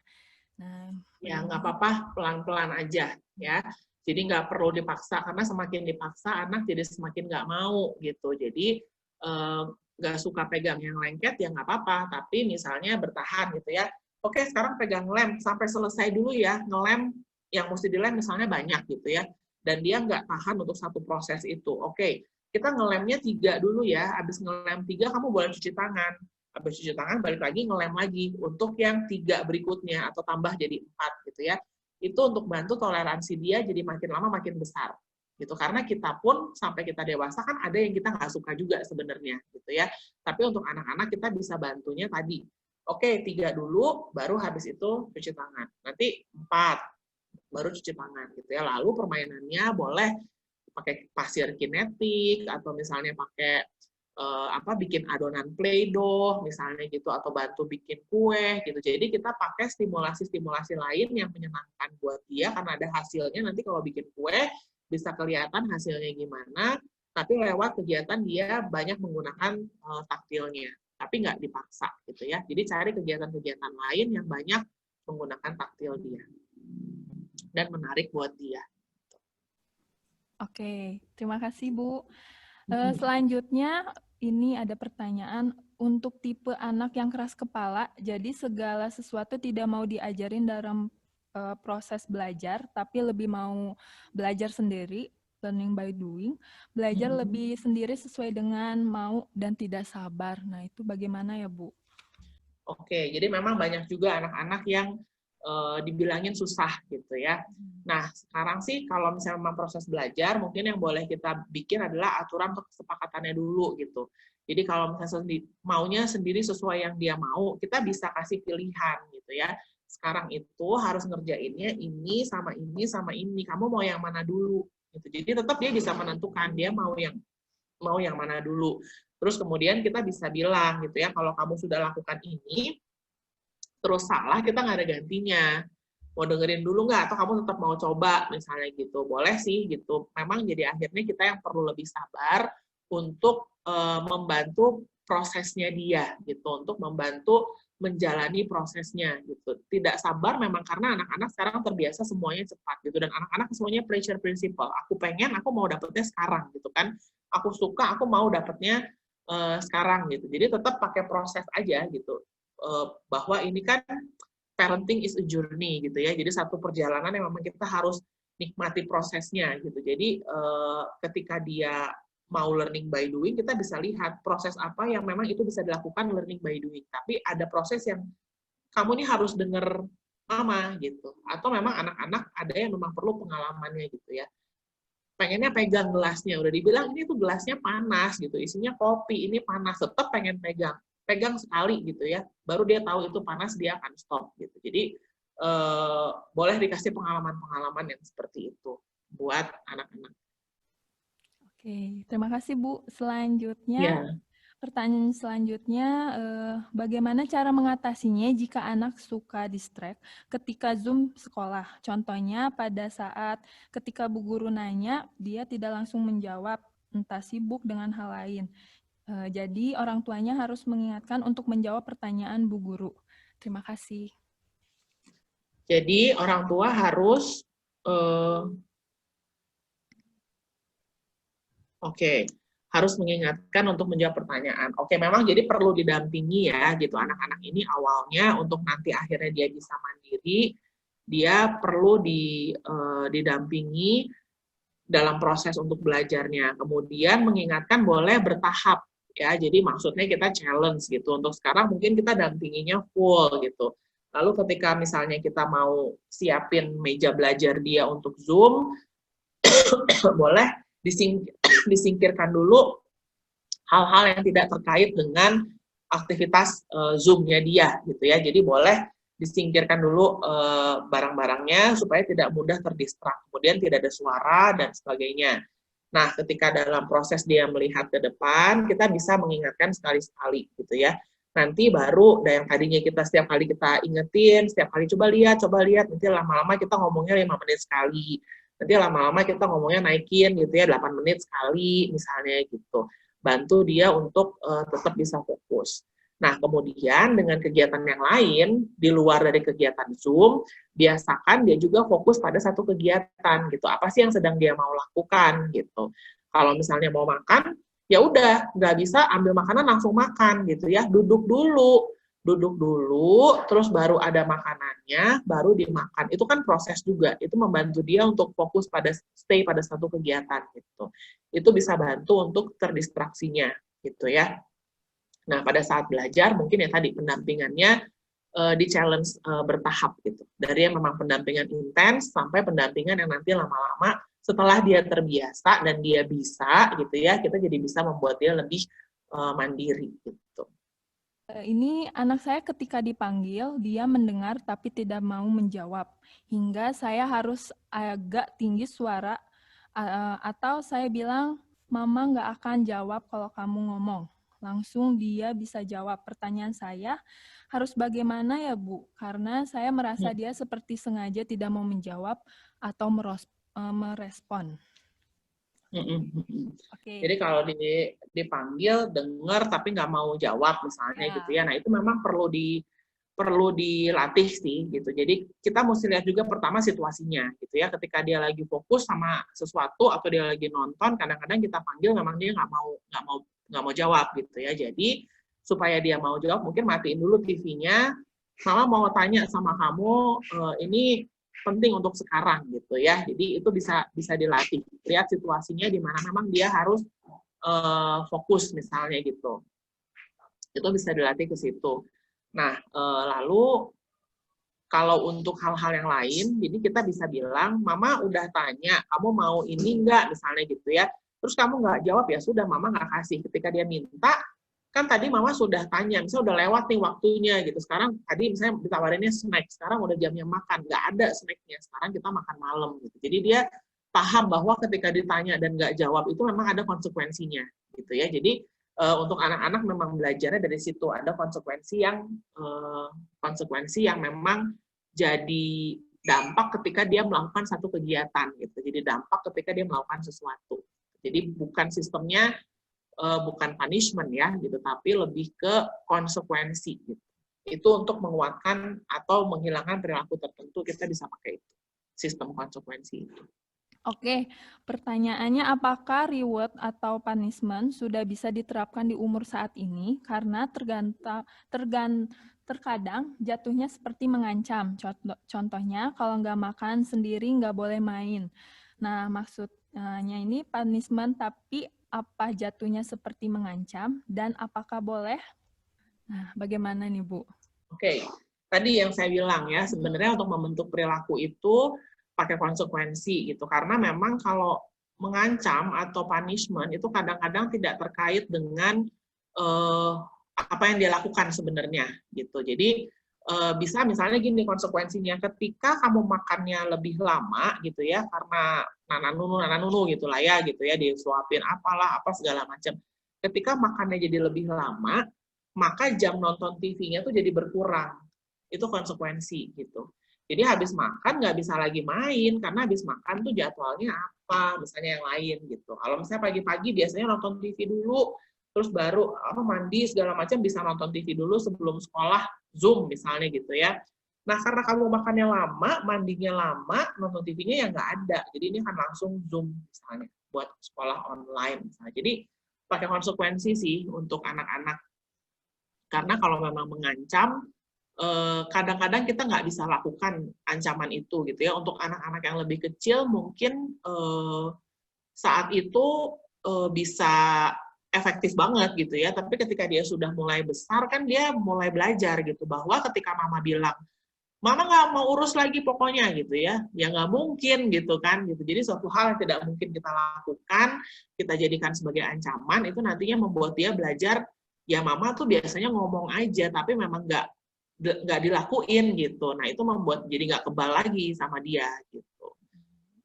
Nah, ya nggak apa-apa, pelan-pelan aja ya. Jadi nggak perlu dipaksa, karena semakin dipaksa anak jadi semakin nggak mau gitu. Jadi nggak suka pegang yang lengket ya nggak apa-apa, tapi misalnya bertahan gitu ya. Oke, sekarang pegang lem sampai selesai dulu ya, ngelem yang mesti dilem misalnya banyak gitu ya, dan dia nggak tahan untuk satu proses itu. Oke, kita ngelemnya 3 dulu ya, habis ngelem 3 kamu boleh cuci tangan. Habis cuci tangan balik lagi ngelem lagi untuk yang 3 berikutnya atau tambah jadi 4 gitu ya. Itu untuk bantu toleransi dia jadi makin lama makin besar gitu, karena kita pun sampai kita dewasa kan ada yang kita nggak suka juga sebenarnya gitu ya, tapi untuk anak-anak kita bisa bantunya tadi. Oke, 3 dulu, baru habis itu cuci tangan. Nanti 4, baru cuci tangan gitu ya. Lalu permainannya boleh pakai pasir kinetik atau misalnya pakai bikin adonan Play-Doh misalnya gitu, atau bantu bikin kue gitu. Jadi kita pakai stimulasi-stimulasi lain yang menyenangkan buat dia, karena ada hasilnya. Nanti kalau bikin kue bisa kelihatan hasilnya gimana, tapi lewat kegiatan dia banyak menggunakan taktilnya, tapi nggak dipaksa gitu ya. Jadi cari kegiatan-kegiatan lain yang banyak menggunakan taktil dia dan menarik buat dia. Oke, terima kasih Bu. Selanjutnya ini ada pertanyaan untuk tipe anak yang keras kepala, jadi segala sesuatu tidak mau diajarin dalam proses belajar, tapi lebih mau belajar sendiri, learning by doing, belajar lebih sendiri sesuai dengan mau dan tidak sabar. Nah, itu bagaimana ya, Bu? Oke, jadi memang banyak juga anak-anak yang dibilangin susah gitu ya. Nah, sekarang sih kalau misalnya memang proses belajar, mungkin yang boleh kita bikin adalah aturan untuk kesepakatannya dulu gitu. Jadi kalau misalnya maunya sendiri sesuai yang dia mau, kita bisa kasih pilihan gitu ya. Sekarang itu harus ngerjainnya ini sama ini sama ini. Kamu mau yang mana dulu? Gitu. Jadi tetap dia bisa menentukan dia mau yang mana dulu. Terus kemudian kita bisa bilang gitu ya, kalau kamu sudah lakukan ini, terus salah, kita nggak ada gantinya. Mau dengerin dulu nggak? Atau kamu tetap mau coba, misalnya gitu. Boleh sih, gitu. Memang jadi akhirnya kita yang perlu lebih sabar untuk membantu prosesnya dia, gitu. Untuk membantu menjalani prosesnya, gitu. Tidak sabar memang karena anak-anak sekarang terbiasa semuanya cepat, gitu. Dan anak-anak semuanya pressure principle. Aku pengen, aku mau dapetnya sekarang, gitu kan. Aku suka, aku mau dapetnya sekarang, gitu. Jadi tetap pakai proses aja, gitu. Bahwa ini kan parenting is a journey gitu ya, jadi satu perjalanan yang memang kita harus nikmati prosesnya gitu. Jadi ketika dia mau learning by doing, kita bisa lihat proses apa yang memang itu bisa dilakukan learning by doing, tapi ada proses yang kamu ini harus denger mama gitu, atau memang anak-anak ada yang memang perlu pengalamannya gitu ya. Pengennya pegang gelasnya, udah dibilang ini tuh gelasnya panas gitu, isinya kopi, ini panas, tetap pengen pegang sekali gitu ya, baru dia tahu itu panas, dia akan stop gitu. Jadi boleh dikasih pengalaman-pengalaman yang seperti itu buat anak-anak. Oke, terima kasih Bu. Selanjutnya, pertanyaan selanjutnya, bagaimana cara mengatasinya jika anak suka distract ketika Zoom sekolah? Contohnya pada saat ketika Bu Guru nanya, dia tidak langsung menjawab, entah sibuk dengan hal lain. Jadi orang tuanya harus mengingatkan untuk menjawab pertanyaan Bu Guru. Terima kasih. Jadi orang tua harus harus mengingatkan untuk menjawab pertanyaan. Memang jadi perlu didampingi ya gitu anak-anak ini awalnya untuk nanti akhirnya dia bisa mandiri, dia perlu didampingi dalam proses untuk belajarnya. Kemudian mengingatkan boleh bertahap. Ya, jadi maksudnya kita challenge gitu. Untuk sekarang mungkin kita dampinginya full gitu. Lalu ketika misalnya kita mau siapin meja belajar dia untuk Zoom, boleh disingkirkan dulu hal-hal yang tidak terkait dengan aktivitas Zoom-nya dia gitu ya. Jadi boleh disingkirkan dulu barang-barangnya supaya tidak mudah terdistrak, kemudian tidak ada suara dan sebagainya. Nah, ketika dalam proses dia melihat ke depan, kita bisa mengingatkan sekali-sekali gitu ya. Nanti baru yang tadinya kita setiap kali kita ingetin, setiap kali coba lihat, nanti lama-lama kita ngomongnya 5 menit sekali. Nanti lama-lama kita ngomongnya naikin gitu ya, 8 menit sekali misalnya gitu. Bantu dia untuk tetap bisa fokus. Nah, kemudian dengan kegiatan yang lain, di luar dari kegiatan Zoom, biasakan dia juga fokus pada satu kegiatan, gitu. Apa sih yang sedang dia mau lakukan, gitu. Kalau misalnya mau makan, ya udah, nggak bisa ambil makanan langsung makan, gitu ya. Duduk dulu, terus baru ada makanannya, baru dimakan. Itu kan proses juga, itu membantu dia untuk fokus stay pada satu kegiatan, gitu. Itu bisa bantu untuk terdistraksinya, gitu ya. Nah, pada saat belajar, mungkin ya tadi pendampingannya di-challenge bertahap gitu. Dari yang memang pendampingan intens, sampai pendampingan yang nanti lama-lama, setelah dia terbiasa dan dia bisa, gitu ya, kita jadi bisa membuat dia lebih mandiri, gitu. Ini anak saya ketika dipanggil, dia mendengar tapi tidak mau menjawab. Hingga saya harus agak tinggi suara, atau saya bilang, Mama nggak akan jawab kalau kamu ngomong. Langsung dia bisa jawab. Pertanyaan saya, harus bagaimana ya Bu? Karena saya merasa dia seperti sengaja tidak mau menjawab atau merespon. Okay. Jadi kalau dipanggil, dengar tapi nggak mau jawab misalnya gitu ya. Nah itu memang perlu dilatih sih gitu. Jadi kita mesti lihat juga pertama situasinya gitu ya. Ketika dia lagi fokus sama sesuatu atau dia lagi nonton, kadang-kadang kita panggil memang dia nggak mau jawab gitu ya. Jadi supaya dia mau jawab, mungkin matiin dulu TV-nya. Mama mau tanya sama kamu, ini penting untuk sekarang gitu ya. Jadi itu bisa dilatih. Lihat situasinya di mana memang dia harus fokus misalnya gitu. Itu bisa dilatih ke situ. Nah, lalu kalau untuk hal-hal yang lain, jadi kita bisa bilang, Mama udah tanya, kamu mau ini enggak misalnya gitu ya. Terus kamu nggak jawab, ya sudah, Mama nggak kasih. Ketika dia minta, kan tadi Mama sudah tanya, misalnya udah lewat nih waktunya gitu. Sekarang tadi misalnya ditawarinnya snack, sekarang udah jamnya makan, nggak ada snacknya. Sekarang kita makan malam gitu. Jadi dia paham bahwa ketika ditanya dan nggak jawab itu memang ada konsekuensinya gitu ya. Jadi untuk anak-anak memang belajarnya dari situ, ada konsekuensi yang memang jadi dampak ketika dia melakukan satu kegiatan gitu. Jadi dampak ketika dia melakukan sesuatu. Jadi bukan sistemnya bukan punishment ya gitu, tapi lebih ke konsekuensi gitu. Itu untuk menguatkan atau menghilangkan perilaku tertentu, kita bisa pakai itu, sistem konsekuensi itu. Oke, pertanyaannya apakah reward atau punishment sudah bisa diterapkan di umur saat ini? Karena terkadang jatuhnya seperti mengancam. Contohnya, kalau nggak makan sendiri nggak boleh main. Nah, maksudnya ini punishment, tapi apa jatuhnya seperti mengancam, dan apakah boleh? Nah, bagaimana nih, Bu? Oke, tadi yang saya bilang ya, sebenarnya untuk membentuk perilaku itu pakai konsekuensi gitu, karena memang kalau mengancam atau punishment itu kadang-kadang tidak terkait dengan apa yang dia lakukan sebenarnya gitu. Jadi bisa misalnya gini konsekuensinya, ketika kamu makannya lebih lama gitu ya, karena nana-nunu gitulah ya gitu ya, disuapin apalah apa segala macam. Ketika makannya jadi lebih lama, maka jam nonton TV-nya tuh jadi berkurang. Itu konsekuensi gitu. Jadi habis makan nggak bisa lagi main, karena habis makan tuh jadwalnya apa, misalnya yang lain gitu. Kalau misalnya pagi-pagi biasanya nonton TV dulu, terus baru mandi segala macam, bisa nonton TV dulu sebelum sekolah, Zoom misalnya gitu ya. Nah, karena kamu makannya lama, mandinya lama, nonton TV-nya ya nggak ada. Jadi ini kan langsung Zoom misalnya, buat sekolah online misalnya. Jadi pakai konsekuensi sih untuk anak-anak. Karena kalau memang mengancam, kadang-kadang kita nggak bisa lakukan ancaman itu gitu ya. Untuk anak-anak yang lebih kecil mungkin saat itu bisa efektif banget gitu ya, tapi ketika dia sudah mulai besar kan dia mulai belajar gitu, bahwa ketika mama bilang, mama nggak mau urus lagi pokoknya gitu ya nggak mungkin gitu kan gitu. Jadi suatu hal yang tidak mungkin kita lakukan, kita jadikan sebagai ancaman, itu nantinya membuat dia belajar, ya mama tuh biasanya ngomong aja, tapi memang nggak dilakuin gitu. Nah itu membuat jadi nggak kebal lagi sama dia gitu.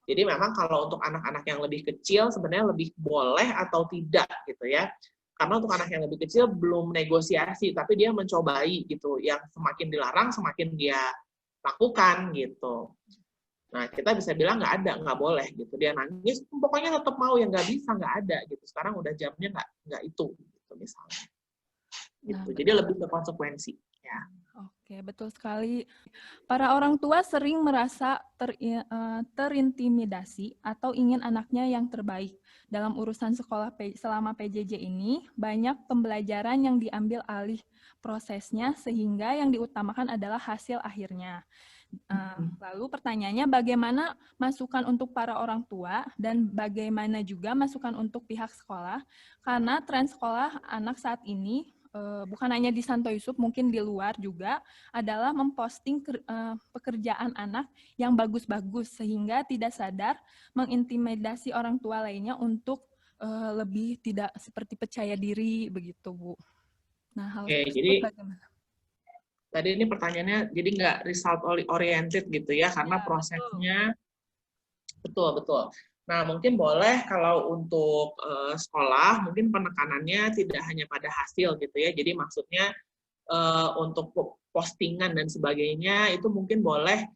Jadi memang kalau untuk anak-anak yang lebih kecil sebenarnya lebih boleh atau tidak gitu ya. Karena untuk anak yang lebih kecil belum negosiasi, tapi dia mencobai gitu. Yang semakin dilarang semakin dia lakukan gitu. Nah kita bisa bilang nggak boleh gitu. Dia nangis, pokoknya tetap mau, yang nggak bisa nggak ada gitu. Sekarang udah jamnya nggak itu gitu misalnya. Gitu. Nah, Jadi lebih ke konsekuensi. Ya. Oke, betul sekali. Para orang tua sering merasa terintimidasi atau ingin anaknya yang terbaik. Dalam urusan sekolah selama PJJ ini, banyak pembelajaran yang diambil alih prosesnya sehingga yang diutamakan adalah hasil akhirnya. Lalu pertanyaannya, bagaimana masukan untuk para orang tua dan bagaimana juga masukan untuk pihak sekolah? Karena tren sekolah anak saat ini bukan hanya di Santo Yusuf, mungkin di luar juga, adalah memposting pekerjaan anak yang bagus-bagus, sehingga tidak sadar mengintimidasi orang tua lainnya untuk lebih tidak seperti percaya diri, begitu Bu. Nah, hal tersebut bagaimana? Tadi ini pertanyaannya, jadi nggak result oriented gitu ya, karena prosesnya, betul. Nah, mungkin boleh kalau untuk sekolah, mungkin penekanannya tidak hanya pada hasil gitu ya. Jadi maksudnya untuk postingan dan sebagainya, itu mungkin boleh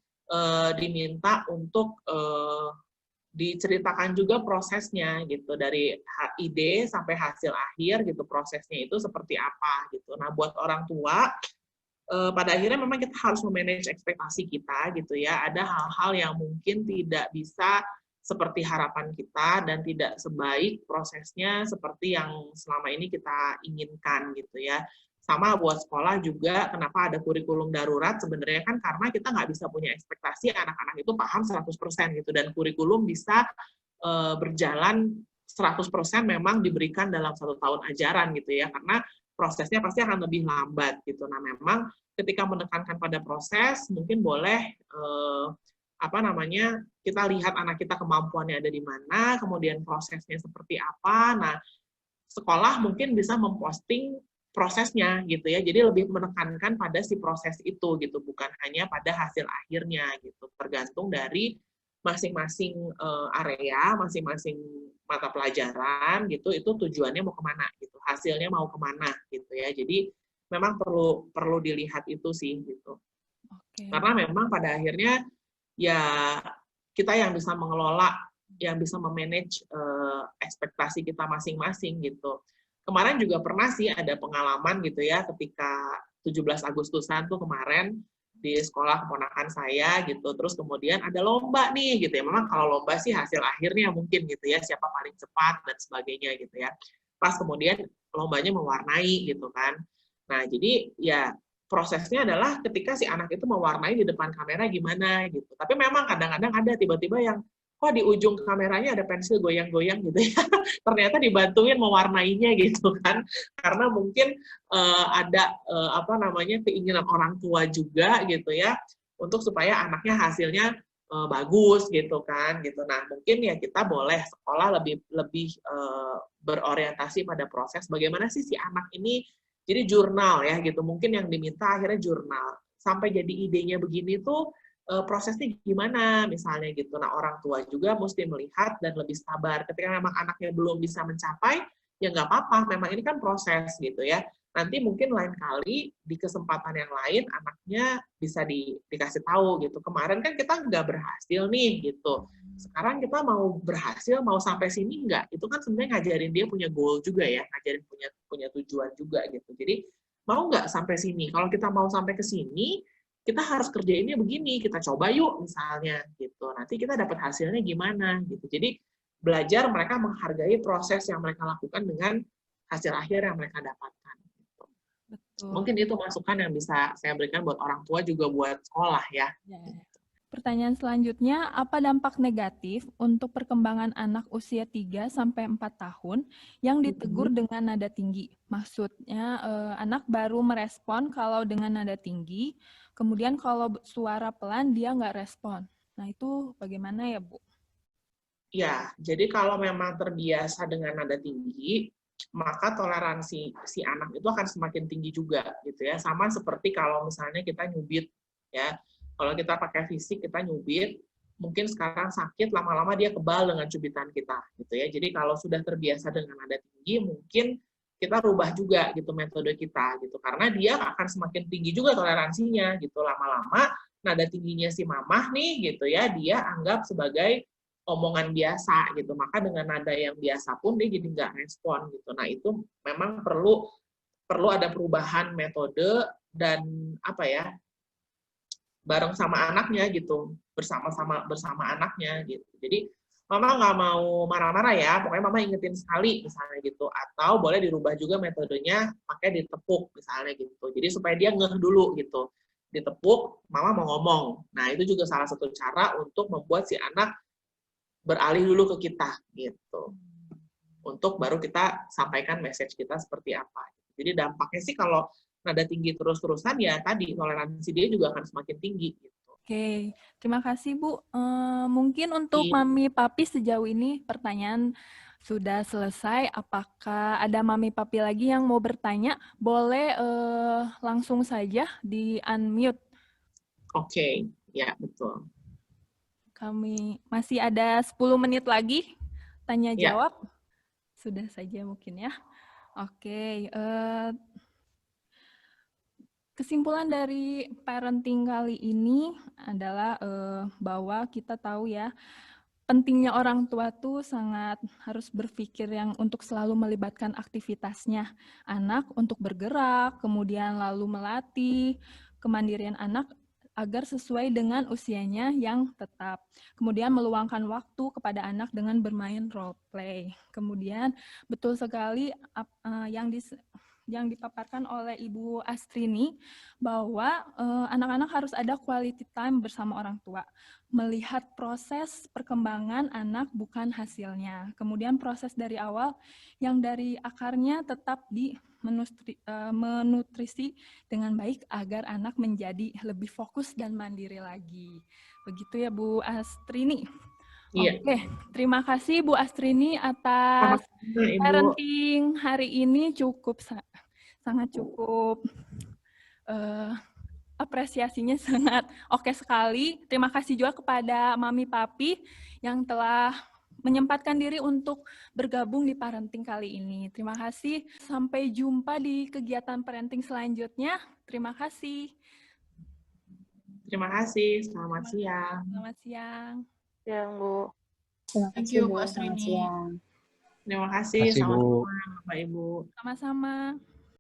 diminta untuk diceritakan juga prosesnya gitu, dari ide sampai hasil akhir gitu, prosesnya itu seperti apa gitu. Nah, buat orang tua, pada akhirnya memang kita harus memanage ekspektasi kita gitu ya. Ada hal-hal yang mungkin tidak bisa seperti harapan kita dan tidak sebaik prosesnya seperti yang selama ini kita inginkan gitu ya. Sama buat sekolah juga, kenapa ada kurikulum darurat sebenarnya kan karena kita nggak bisa punya ekspektasi anak-anak itu paham 100% gitu, dan kurikulum bisa berjalan 100% memang diberikan dalam 1 tahun ajaran gitu ya, karena prosesnya pasti akan lebih lambat gitu. Nah, memang ketika menekankan pada proses, mungkin boleh kita lihat anak kita kemampuannya ada di mana, kemudian prosesnya seperti apa. Nah, sekolah mungkin bisa memposting prosesnya gitu ya. Jadi lebih menekankan pada si proses itu gitu, bukan hanya pada hasil akhirnya gitu. Tergantung dari masing-masing area, masing-masing mata pelajaran gitu, itu tujuannya mau kemana gitu, hasilnya mau kemana gitu ya. Jadi memang perlu dilihat itu sih gitu. Karena memang pada akhirnya ya kita yang bisa mengelola, yang bisa memanage ekspektasi kita masing-masing gitu. Kemarin juga pernah sih ada pengalaman gitu ya, ketika 17 Agustusan tuh kemarin di sekolah keponakan saya gitu, terus kemudian ada lomba nih gitu ya. Memang kalau lomba sih hasil akhirnya mungkin gitu ya, siapa paling cepat dan sebagainya gitu ya. Pas kemudian lombanya mewarnai gitu kan. Nah, jadi ya prosesnya adalah ketika si anak itu mewarnai di depan kamera gimana gitu. Tapi memang kadang-kadang ada tiba-tiba yang kok di ujung kameranya ada pensil goyang-goyang gitu ya. Ternyata dibantuin mewarnainya gitu kan. Karena mungkin ada keinginan orang tua juga gitu ya, untuk supaya anaknya hasilnya bagus gitu kan gitu. Nah, mungkin ya kita boleh sekolah lebih berorientasi pada proses bagaimana sih si anak ini. Jadi jurnal ya gitu, mungkin yang diminta akhirnya jurnal. Sampai jadi idenya begini tuh prosesnya gimana misalnya gitu. Nah, orang tua juga mesti melihat dan lebih sabar. Ketika memang anaknya belum bisa mencapai, ya nggak apa-apa, memang ini kan proses gitu ya. Nanti mungkin lain kali di kesempatan yang lain anaknya bisa dikasih tahu gitu. Kemarin kan kita nggak berhasil nih gitu. Sekarang kita mau berhasil, mau sampai sini enggak, itu kan sebenarnya ngajarin dia punya goal juga ya, ngajarin punya tujuan juga gitu. Jadi mau nggak sampai sini? Kalau kita mau sampai ke sini, kita harus kerjainnya begini, kita coba yuk misalnya gitu. Nanti kita dapat hasilnya gimana gitu. Jadi belajar mereka menghargai proses yang mereka lakukan dengan hasil akhir yang mereka dapatkan. Gitu. Mungkin itu masukan yang bisa saya berikan buat orang tua juga buat sekolah ya. Pertanyaan selanjutnya, apa dampak negatif untuk perkembangan anak usia 3-4 tahun yang ditegur dengan nada tinggi? Maksudnya, anak baru merespon kalau dengan nada tinggi, kemudian kalau suara pelan dia nggak respon. Nah, itu bagaimana ya, Bu? Ya, jadi kalau memang terbiasa dengan nada tinggi, maka toleransi si anak itu akan semakin tinggi juga gitu ya. Sama seperti kalau misalnya kita nyubit ya. Kalau kita pakai fisik kita nyubit, mungkin sekarang sakit, lama-lama dia kebal dengan cubitan kita gitu ya. Jadi kalau sudah terbiasa dengan nada tinggi, mungkin kita rubah juga gitu metode kita gitu. Karena dia akan semakin tinggi juga toleransinya gitu. Lama-lama nada tingginya si mamah nih gitu ya, dia anggap sebagai omongan biasa gitu. Maka dengan nada yang biasa pun dia jadi nggak respon gitu. Nah, itu memang perlu ada perubahan metode dan apa ya, bareng sama anaknya gitu, bersama anaknya gitu. Jadi mama nggak mau marah-marah ya, pokoknya mama ingetin sekali misalnya gitu, atau boleh dirubah juga metodenya pakai ditepuk misalnya gitu. Jadi supaya dia ngeh dulu gitu, ditepuk, mama mau ngomong. Nah itu juga salah satu cara untuk membuat si anak beralih dulu ke kita gitu, untuk baru kita sampaikan message kita seperti apa. Jadi dampaknya sih kalau nada tinggi terus-terusan ya tadi toleransi dia juga akan semakin tinggi gitu. Oke, terima kasih Bu. Mungkin untuk Mami Papi sejauh ini pertanyaan sudah selesai. Apakah ada Mami Papi lagi yang mau bertanya? Boleh langsung saja di unmute. Oke, ya betul. Kami masih ada 10 menit lagi tanya jawab. Ya. Sudah saja mungkin ya. Oke, kesimpulan dari parenting kali ini adalah bahwa kita tahu ya, pentingnya orang tua tuh sangat harus berpikir yang untuk selalu melibatkan aktivitasnya anak untuk bergerak, kemudian lalu melatih kemandirian anak agar sesuai dengan usianya yang tetap. Kemudian meluangkan waktu kepada anak dengan bermain role play. Kemudian betul sekali yang dipaparkan oleh Ibu Astrini bahwa anak-anak harus ada quality time bersama orang tua. Melihat proses perkembangan anak bukan hasilnya. Kemudian proses dari awal yang dari akarnya tetap menutrisi dengan baik agar anak menjadi lebih fokus dan mandiri lagi. Begitu ya Bu Astrini. Iya. Oke, terima kasih Bu Astrini atas parenting hari ini sangat cukup apresiasinya sangat oke sekali. Terima kasih juga kepada Mami Papi yang telah menyempatkan diri untuk bergabung di parenting kali ini. Terima kasih. Sampai jumpa di kegiatan parenting selanjutnya. Terima kasih. Terima kasih. Selamat siang. Selamat siang. Siang, Bu. Terima kasih, Bu. Selamat siang. Terima kasih. Sama-sama, Bapak Ibu. Sama-sama.